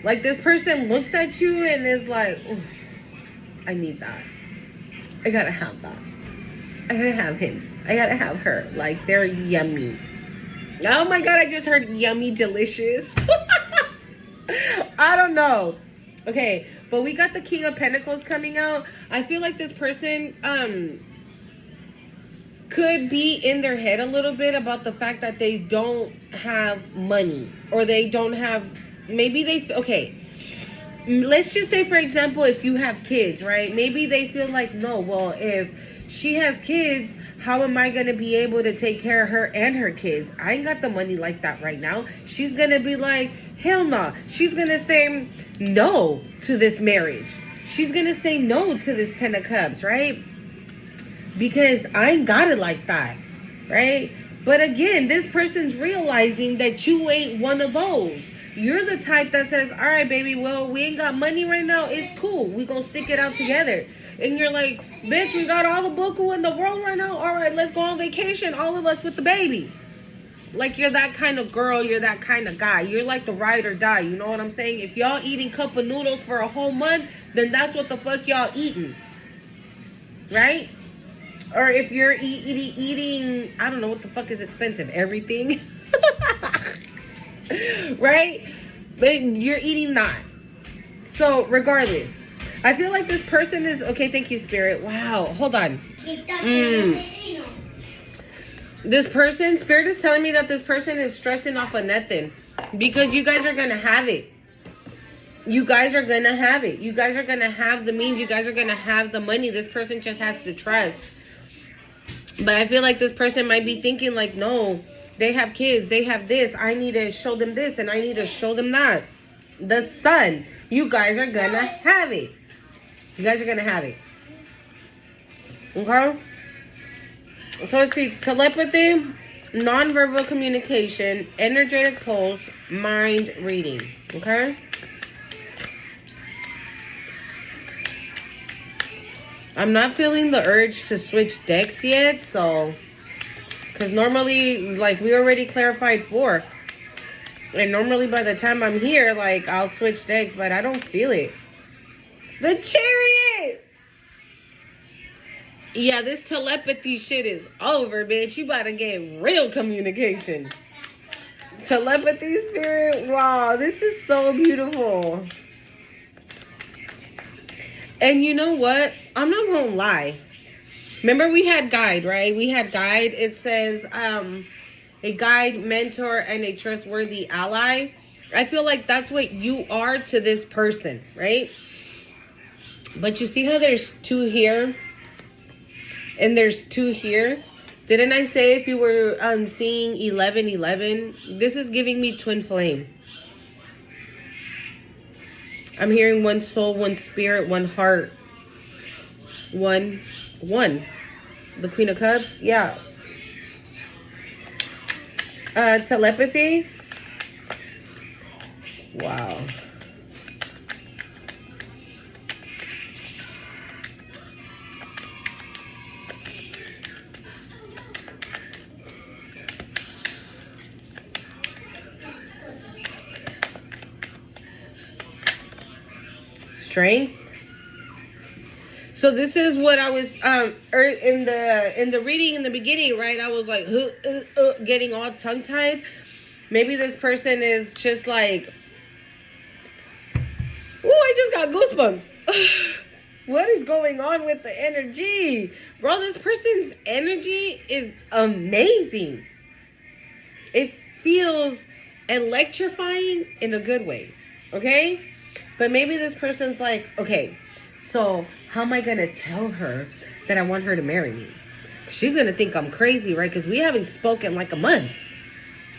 Like, this person looks at you and is like, I need that. I gotta have that. I gotta have him. I gotta have her. Like, they're yummy. Oh my God, I just heard yummy delicious. I don't know. Okay, but we got the King of Pentacles coming out. I feel like this person, could be in their head a little bit about the fact that they don't have money, or they don't have, maybe they, okay, let's just say, for example, if you have kids, right? Maybe they feel like, no, well, if she has kids, how am I going to be able to take care of her and her kids? I ain't got the money like that right now. She's going to be like, hell no. She's going to say no to this marriage. She's going to say no to this 10 of Cups, right? Because I ain't got it like that, right? But again, this person's realizing that you ain't one of those. You're the type that says, all right, baby, well, we ain't got money right now. It's cool. We gonna stick it out together. And you're like, bitch, we got all the buku in the world right now. All right, let's go on vacation, all of us with the babies. Like, you're that kind of girl. You're that kind of guy. You're like the ride or die. You know what I'm saying? If y'all eating cup of noodles for a whole month, then that's what the fuck y'all eating. Right? Or if you're eating, I don't know what the fuck is expensive, everything. Right? But you're eating that. So regardless, I feel like this person is, okay, thank you, Spirit. Wow, hold on. This person, Spirit is telling me that this person is stressing off of nothing. Because you guys are going to have it. You guys are going to have it. You guys are going to have the means. You guys are going to have the money. This person just has to trust. But I feel like this person might be thinking like, no, they have kids, they have this. I need to show them this and I need to show them that. The Sun, you guys are gonna have it. You guys are gonna have it. Okay? So let's see, telepathy, nonverbal communication, energetic pulse, mind reading. Okay? I'm not feeling the urge to switch decks yet, so... Because normally, like, we already clarified 4. And normally by the time I'm here, like, I'll switch decks, but I don't feel it. The Chariot! Yeah, this telepathy shit is over, bitch. You about to get real communication. Telepathy, Spirit, wow, this is so beautiful. And you know what? I'm not gonna lie. Remember we had guide, right? We had guide. It says a guide, mentor, and a trustworthy ally. I feel like that's what you are to this person, right? But you see how there's 2 here? And there's 2 here? Didn't I say if you were seeing 1111? This is giving me twin flame. I'm hearing 1 soul, 1 spirit, 1 heart. 1. The Queen of Cups? Yeah. Telepathy? Wow. strength. So this is what I was in the reading in the beginning, right? I was like getting all tongue tied. Maybe this person is just like, oh, I just got goosebumps. What is going on with the energy? Bro, this person's energy is amazing. It feels electrifying in a good way, okay? But maybe this person's like, okay, so how am I going to tell her that I want her to marry me? She's going to think I'm crazy, right? Because we haven't spoken like a month.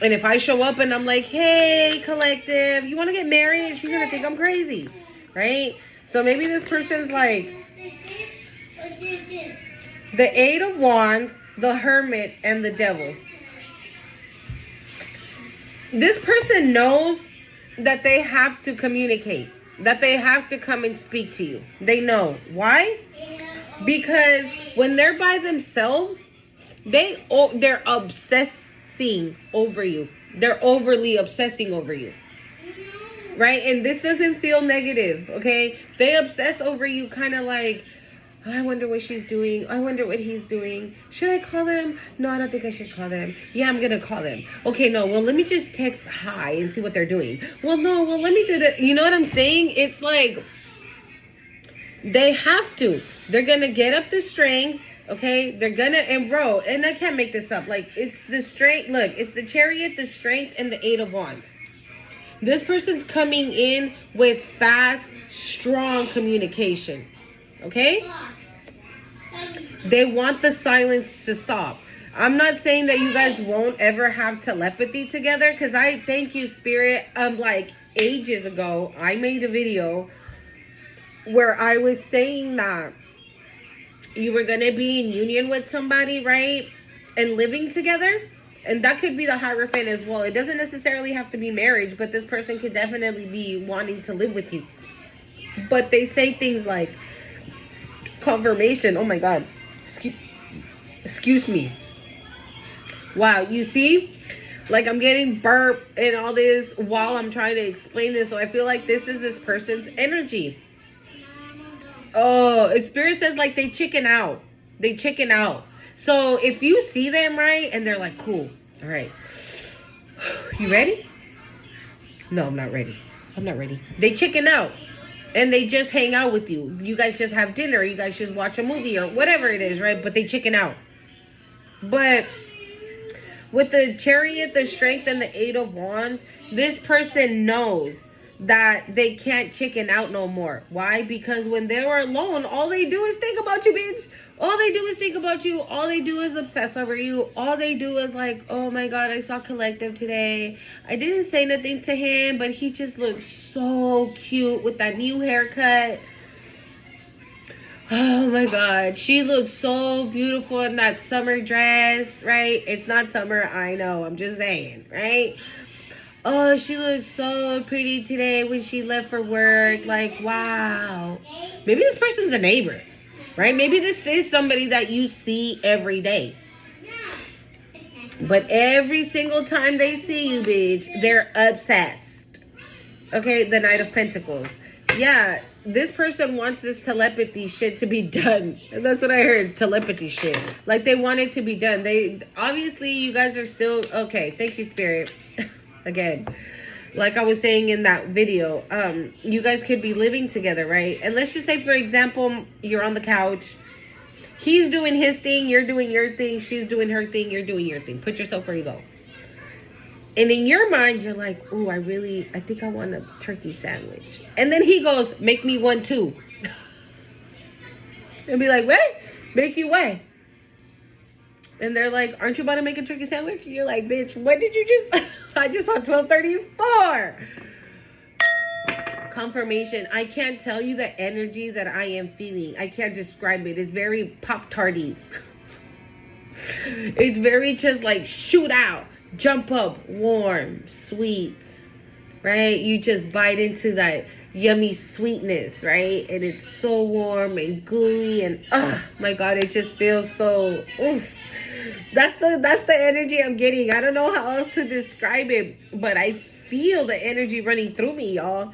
And if I show up and I'm like, hey, collective, you want to get married? She's going to think I'm crazy, right? So maybe this person's like, the Eight of Wands, the Hermit, and the Devil. This person knows that they have to communicate, that they have to come and speak to you. They know. Why? Because when they're by themselves, they're obsessing over you. They're overly obsessing over you. Right? And this doesn't feel negative, okay? They obsess over you kind of like, oh, I wonder what she's doing. I wonder what he's doing. Should I call them? No, I don't think I should call them. Yeah, I'm going to call them. Okay, no, well, let me just text hi and see what they're doing. Well, no, well, let me do that. You know what I'm saying? It's like, they have to. They're going to get up the strength, okay? They're going to, and bro, and I can't make this up. Like, it's the strength. Look, it's the Chariot, the Strength, and the Eight of Wands. This person's coming in with fast, strong communication. Okay? They want the silence to stop. I'm not saying that you guys won't ever have telepathy together, because I thank you, Spirit. Like ages ago, I made a video where I was saying that you were going to be in union with somebody, right? And living together. And that could be the Hierophant as well. It doesn't necessarily have to be marriage, but this person could definitely be wanting to live with you. But they say things like confirmation. Oh my God. Excuse me. Wow. You see? Like I'm getting burp and all this while I'm trying to explain this. So I feel like this is this person's energy. Oh, Spirit says like they chicken out. They chicken out. So if you see them, right, and they're like, cool, all right, you ready? No, I'm not ready. I'm not ready. They chicken out, and they just hang out with you. You guys just have dinner. You guys just watch a movie or whatever it is, right? But they chicken out. But with the Chariot, the Strength, and the Eight of Wands, this person knows that they can't chicken out no more. Why? Because when they were alone, all they do is think about you, bitch. All they do is think about you. All they do is obsess over you. All they do is like, oh my God, I saw Collective today. I didn't say nothing to him, but he just looked so cute with that new haircut. Oh my God, she looks so beautiful in that summer dress, right? It's not summer, I know, I'm just saying, right? Oh, she looks so pretty today when she left for work. Like, wow. Maybe this person's a neighbor, right? Maybe this is somebody that you see every day. But every single time they see you, bitch, they're obsessed. Okay, the Knight of Pentacles. Yeah, this person wants this telepathy shit to be done. And that's what I heard, telepathy shit. Like, they want it to be done. Obviously, you guys are still, okay, thank you, Spirit. Again, like I was saying in that video, you guys could be living together, right? And let's just say, for example, you're on the couch. He's doing his thing, you're doing your thing, she's doing her thing, you're doing your thing. Put yourself where you go. And in your mind, you're like, ooh, I think I want a turkey sandwich. And then he goes, make me one too. And be like, what? Make you what? And they're like, aren't you about to make a turkey sandwich? You're like, bitch, what did you just... I just saw 1234. Confirmation. I can't tell you the energy that I am feeling. I can't describe it. It's very Pop-Tarty. It's very just like shoot out, jump up, warm, sweet, right? You just bite into that yummy sweetness, right? And it's so warm and gooey and oh my God, it just feels so oof. That's the energy I'm getting. I don't know how else to describe it, but I feel the energy running through me, y'all.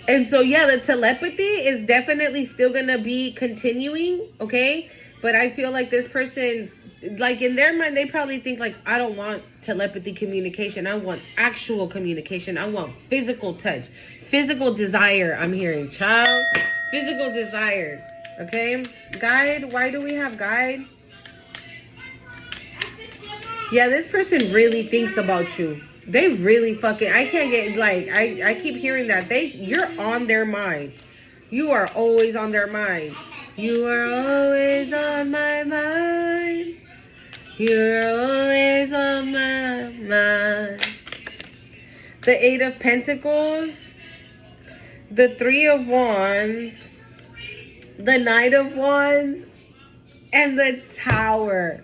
And so, yeah, the telepathy is definitely still going to be continuing, okay? But I feel like this person, like in their mind, they probably think like, I don't want telepathy communication. I want actual communication. I want physical touch, physical desire. I'm hearing child, physical desire, okay? Guide, why do we have guide? Yeah, this person really thinks about you. They really fucking, I can't get, like, I keep hearing that. You're on their mind. You are always on their mind. You are always on my mind. You're always on my mind. The Eight of Pentacles. The Three of Wands. The Knight of Wands. And the Tower.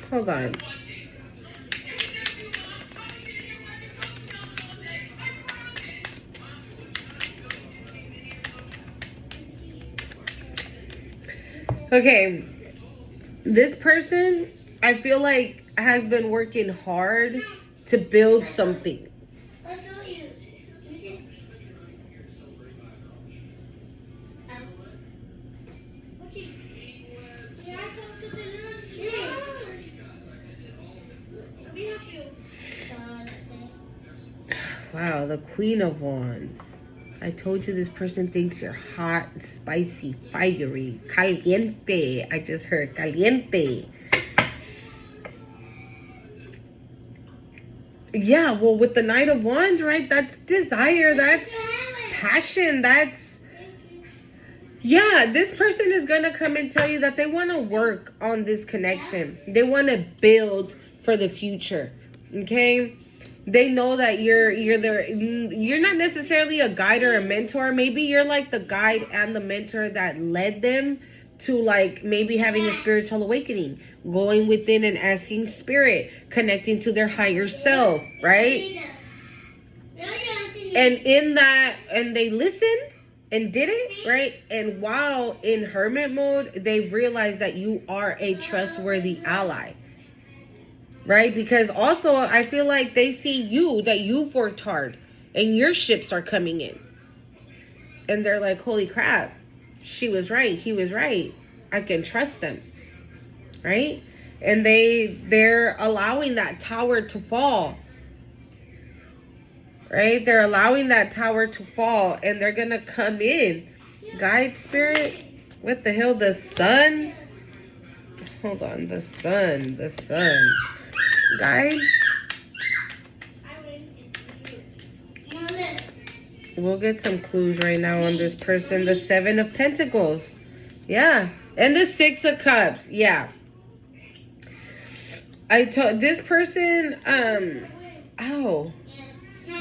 Hold on. Okay. This person, I feel like, has been working hard to build something. Wow, the Queen of Wands. I told you this person thinks you're hot, spicy, fiery, caliente. I just heard caliente. Yeah, well, with the Knight of Wands, right? That's desire, that's passion, that's... Yeah, this person is going to come and tell you that they want to work on this connection. They want to build for the future, okay? They know that you're not necessarily a guide or a mentor. Maybe you're like the guide and the mentor that led them to like maybe having a spiritual awakening, going within and asking spirit, connecting to their higher self, right? And in that, and they listened and did it, right? And while in hermit mode, they've realized that you are a trustworthy ally. Right? Because also, I feel like they see you, that you've worked hard and your ships are coming in. And they're like, holy crap, she was right. He was right. I can trust them. Right? And they're allowing that tower to fall. Right? They're allowing that tower to fall and they're going to come in. Guide spirit. What the hell? The sun? Hold on. The sun. The sun. Guide. We'll get some clues right now on this person. The Seven of Pentacles. Yeah. And the Six of Cups. Yeah. I told this person, ow.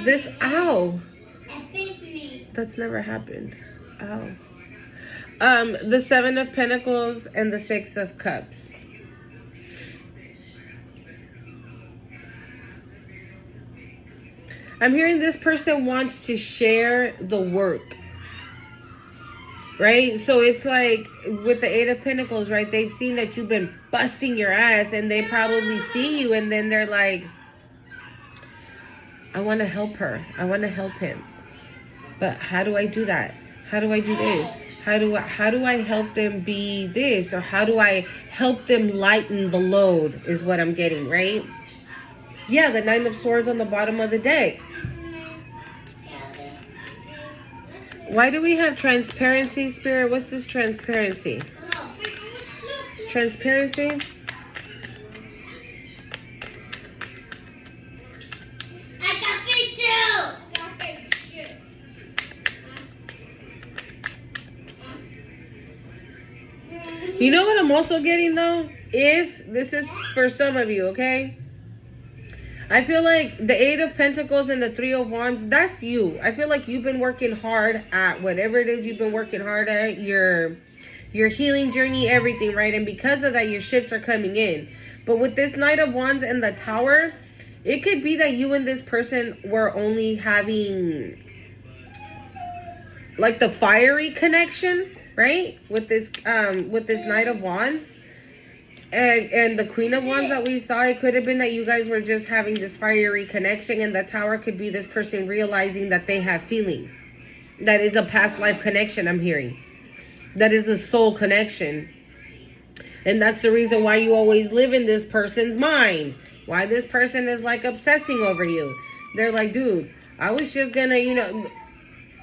This, ow. That's never happened. Ow. The Seven of Pentacles and the Six of Cups. I'm hearing this person wants to share the work, right? So it's like with the Eight of Pentacles, right? They've seen that you've been busting your ass and they probably see you and then they're like, I want to help her. I want to help him. But how do I do that? How do I do this? How do I help them be this? Or how do I help them lighten the load is what I'm getting, right? Yeah, the Nine of Swords on the bottom of the deck. Why do we have transparency, Spirit? What's this transparency? Transparency? You know what I'm also getting, though? If this is for some of you, okay? I feel like the Eight of Pentacles and the Three of Wands, that's you. I feel like you've been working hard at whatever it is you've been working hard at, your healing journey, everything, right? And because of that, your ships are coming in. But with this Knight of Wands and the Tower, it could be that you and this person were only having like the fiery connection, right? With this Knight of Wands. And the Queen of Wands that we saw, it could have been that you guys were just having this fiery connection, and the Tower could be this person realizing that they have feelings. That is a past life connection, I'm hearing. That is a soul connection. And that's the reason why you always live in this person's mind. Why this person is like obsessing over you. They're like, dude, I was just gonna,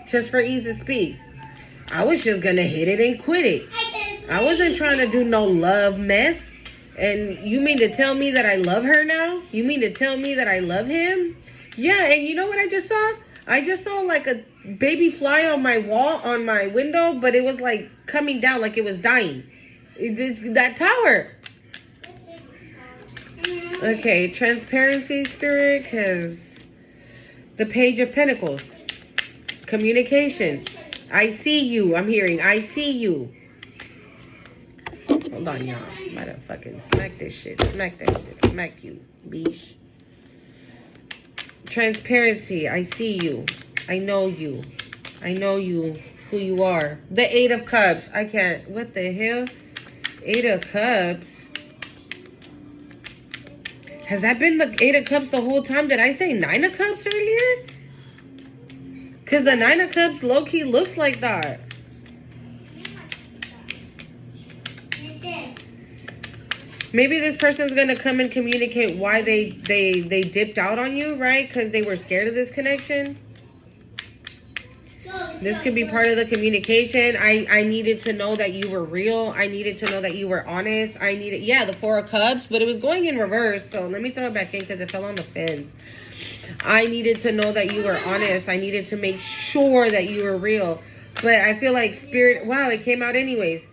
just for ease of speak, I was just gonna hit it and quit it. I wasn't trying to do no love mess. And you mean to tell me that I love her now? You mean to tell me that I love him? Yeah, and you know what I just saw? I just saw like a baby fly on my wall, on my window, but it was like coming down like it was dying. It's that tower. Okay, transparency, spirit, because the Page of Pentacles. Communication. I see you. I'm hearing, I see you. Hold on, y'all. I'm about to fucking smack this shit. Smack that shit. Smack you, bish. Transparency. I see you. I know you. I know you. Who you are. The Eight of Cups. I can't. What the hell? Eight of Cups. Has that been the Eight of Cups the whole time? Did I say Nine of Cups earlier? Because the Nine of Cups low-key looks like that. Maybe this person's going to come and communicate why they dipped out on you, right? Because they were scared of this connection. This could be part of the communication. I needed to know that you were real. I needed to know that you were honest. Yeah, the Four of Cups, but it was going in reverse. So let me throw it back in because it fell on the fence. I needed to know that you were honest. I needed to make sure that you were real. But I feel like spirit, wow, it came out anyways.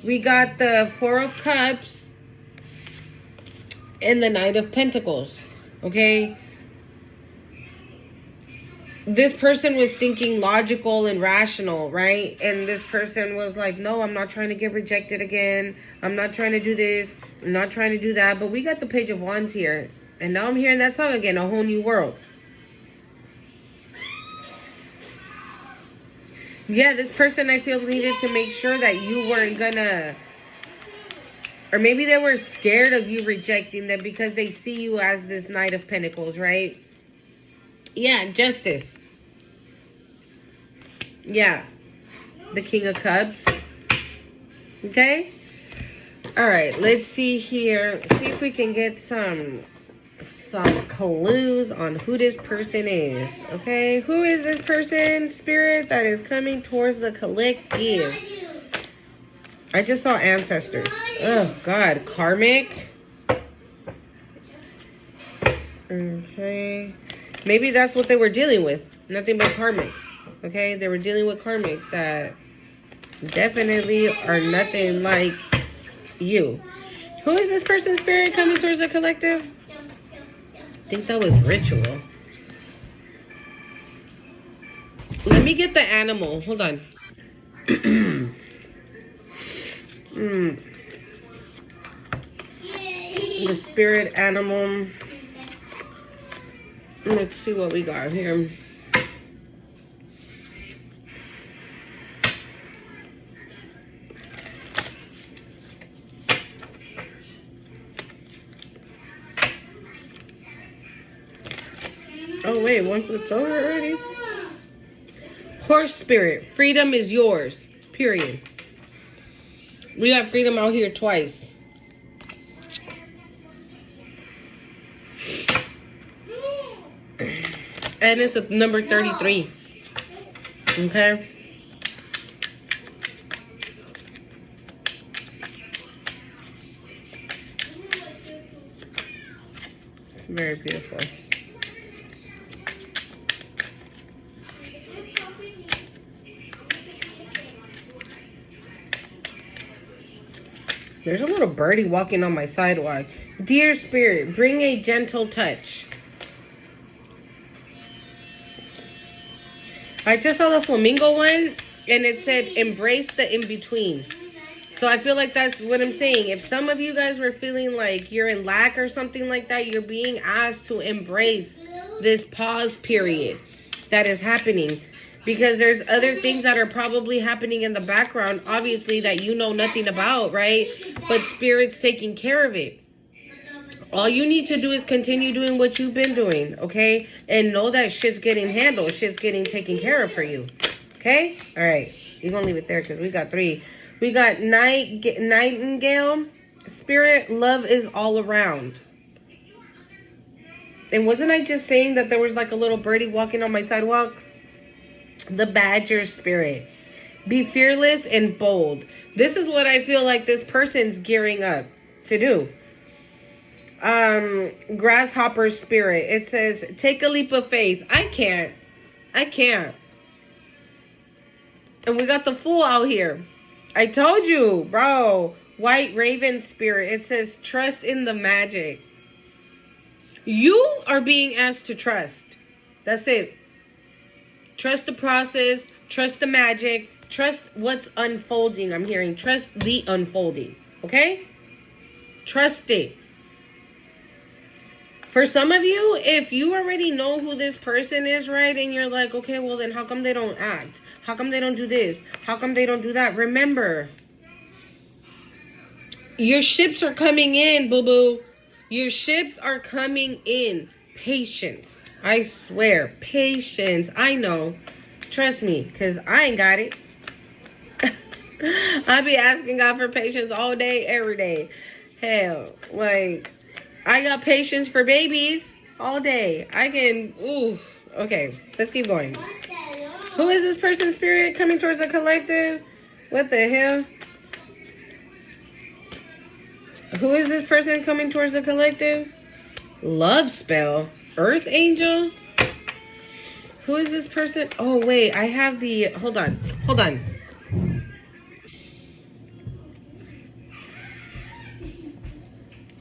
We got the Four of Cups and the Knight of Pentacles, okay? This person was thinking logical and rational, right? And this person was like, no, I'm not trying to get rejected again. I'm not trying to do this. I'm not trying to do that. But we got the Page of Wands here. And now I'm hearing that song again, A Whole New World. Yeah, this person I feel needed to make sure that you weren't gonna... Or maybe they were scared of you rejecting them because they see you as this Knight of Pentacles, right? Yeah, Justice. Yeah. The King of Cups. Okay? Alright, let's see here. See if we can get some clues on who this person is. Okay? Who is this person, spirit, that is coming towards the collective? I just saw ancestors. Oh, God. Karmic. Okay. Maybe that's what they were dealing with. Nothing but karmics. Okay? They were dealing with karmics that definitely are nothing like you. Who is this person's spirit coming towards the collective? I think that was Ritual. Let me get the animal. Hold on. The spirit animal. Let's see what we got here. Oh wait, one flipped over already. Horse spirit. Freedom is yours. Period. We got freedom out here twice. And it's a number 33. Okay. It's very beautiful. There's a little birdie walking on my sidewalk. Dear Spirit, bring a gentle touch. I just saw the flamingo one, and it said, embrace the in-between. So I feel like that's what I'm saying. If some of you guys were feeling like you're in lack or something like that, you're being asked to embrace this pause period that is happening. Because there's other things that are probably happening in the background, obviously, that you know nothing about, right? But Spirit's taking care of it. All you need to do is continue doing what you've been doing, okay? And know that shit's getting handled. Shit's getting taken care of for you. Okay? All right. You're going to leave it there because we got 3. We got Nightingale. Spirit, love is all around. And wasn't I just saying that there was like a little birdie walking on my sidewalk? The Badger Spirit. Be fearless and bold. This is what I feel like this person's gearing up to do. Grasshopper Spirit. It says, take a leap of faith. I can't. And we got the Fool out here. I told you, bro. White Raven Spirit. It says, trust in the magic. You are being asked to trust. That's it. Trust the process. Trust the magic. Trust what's unfolding. I'm hearing trust the unfolding. Okay? Trust it. For some of you, if you already know who this person is, right? And you're like, okay, well then how come they don't act? How come they don't do this? How come they don't do that? Remember, your ships are coming in, boo-boo. Your ships are coming in. Patience. I swear. Patience. I know. Trust me, because I ain't got it. I be asking God for patience all day, every day. Hell, like, I got patience for babies all day. I can, ooh. Okay, let's keep going. Who is this person, Spirit, coming towards the collective? What the hell? Who is this person coming towards the collective? Love spell. Earth angel. Who is this person? Oh, wait. I have the... Hold on.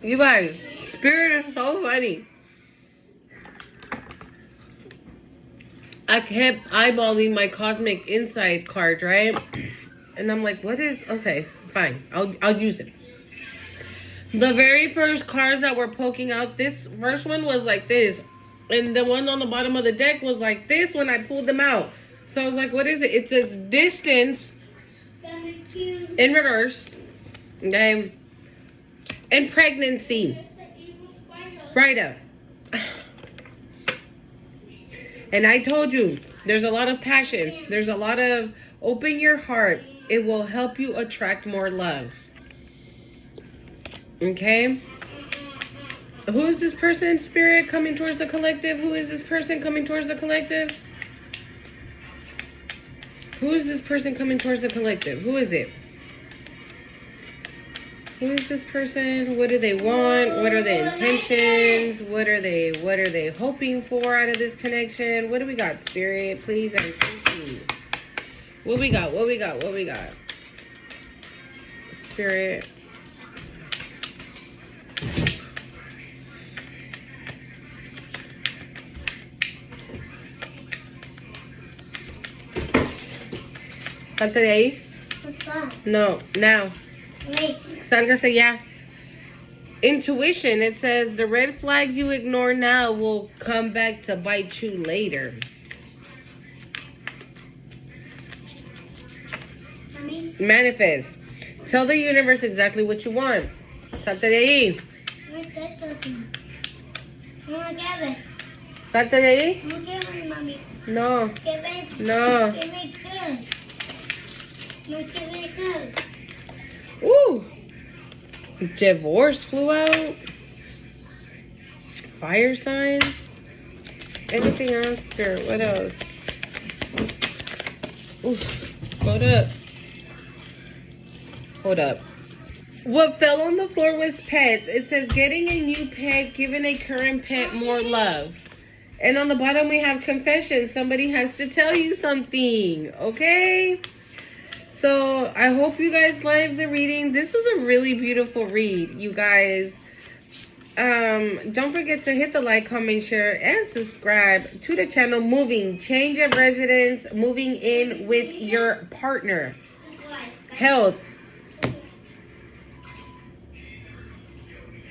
You guys, Spirit is so funny. I kept eyeballing my Cosmic Insight card, right? And I'm like, what is... Okay, fine. I'll use it. The very first cards that were poking out, this first one was like this. And the one on the bottom of the deck was like this when I pulled them out. So I was like, what is it? It says distance in reverse. Okay. And pregnancy. Right up. And I told you, there's a lot of passion. There's a lot of open your heart. It will help you attract more love. Okay? Who is this person, Spirit, coming towards the collective? Who is this person coming towards the collective? Who is this person coming towards the collective? Who is it? Who is this person? What do they want? What are the intentions? What are they hoping for out of this connection? What do we got, Spirit? Please and thank you. What we got? Spirit. Salte de ahí. No, now. Wait. Sálgase ya. Intuition. It says the red flags you ignore now will come back to bite you later. Mommy? Manifest. Tell the universe exactly what you want. Salte de ahí. Salte de ahí. No. No. Ooh. Divorce flew out. Fire sign. Anything else, Spirit? What else? Ooh. Hold up. What fell on the floor was pets. It says getting a new pet, giving a current pet more love. And on the bottom we have confession. Somebody has to tell you something. Okay? So I hope you guys liked the reading. This was a really beautiful read, you guys. Don't forget to hit the like, comment, share, and subscribe to the channel. Change of residence, moving in with your partner. Health.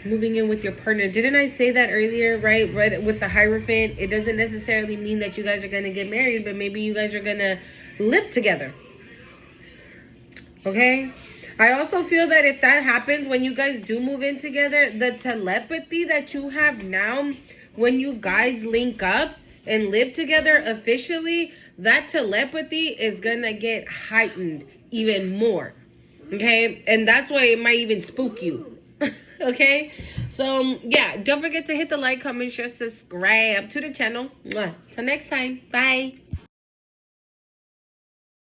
moving in with your partner. Didn't I say that earlier, right? Right, with the Hierophant, it doesn't necessarily mean that you guys are going to get married, but maybe you guys are going to live together. Okay? I also feel that if that happens, when you guys do move in together, the telepathy that you have now, when you guys link up and live together officially, that telepathy is going to get heightened even more. Okay? And that's why it might even spook you. Okay? So, yeah, don't forget to hit the like, comment, share, subscribe to the channel. Mwah. Till next time. Bye.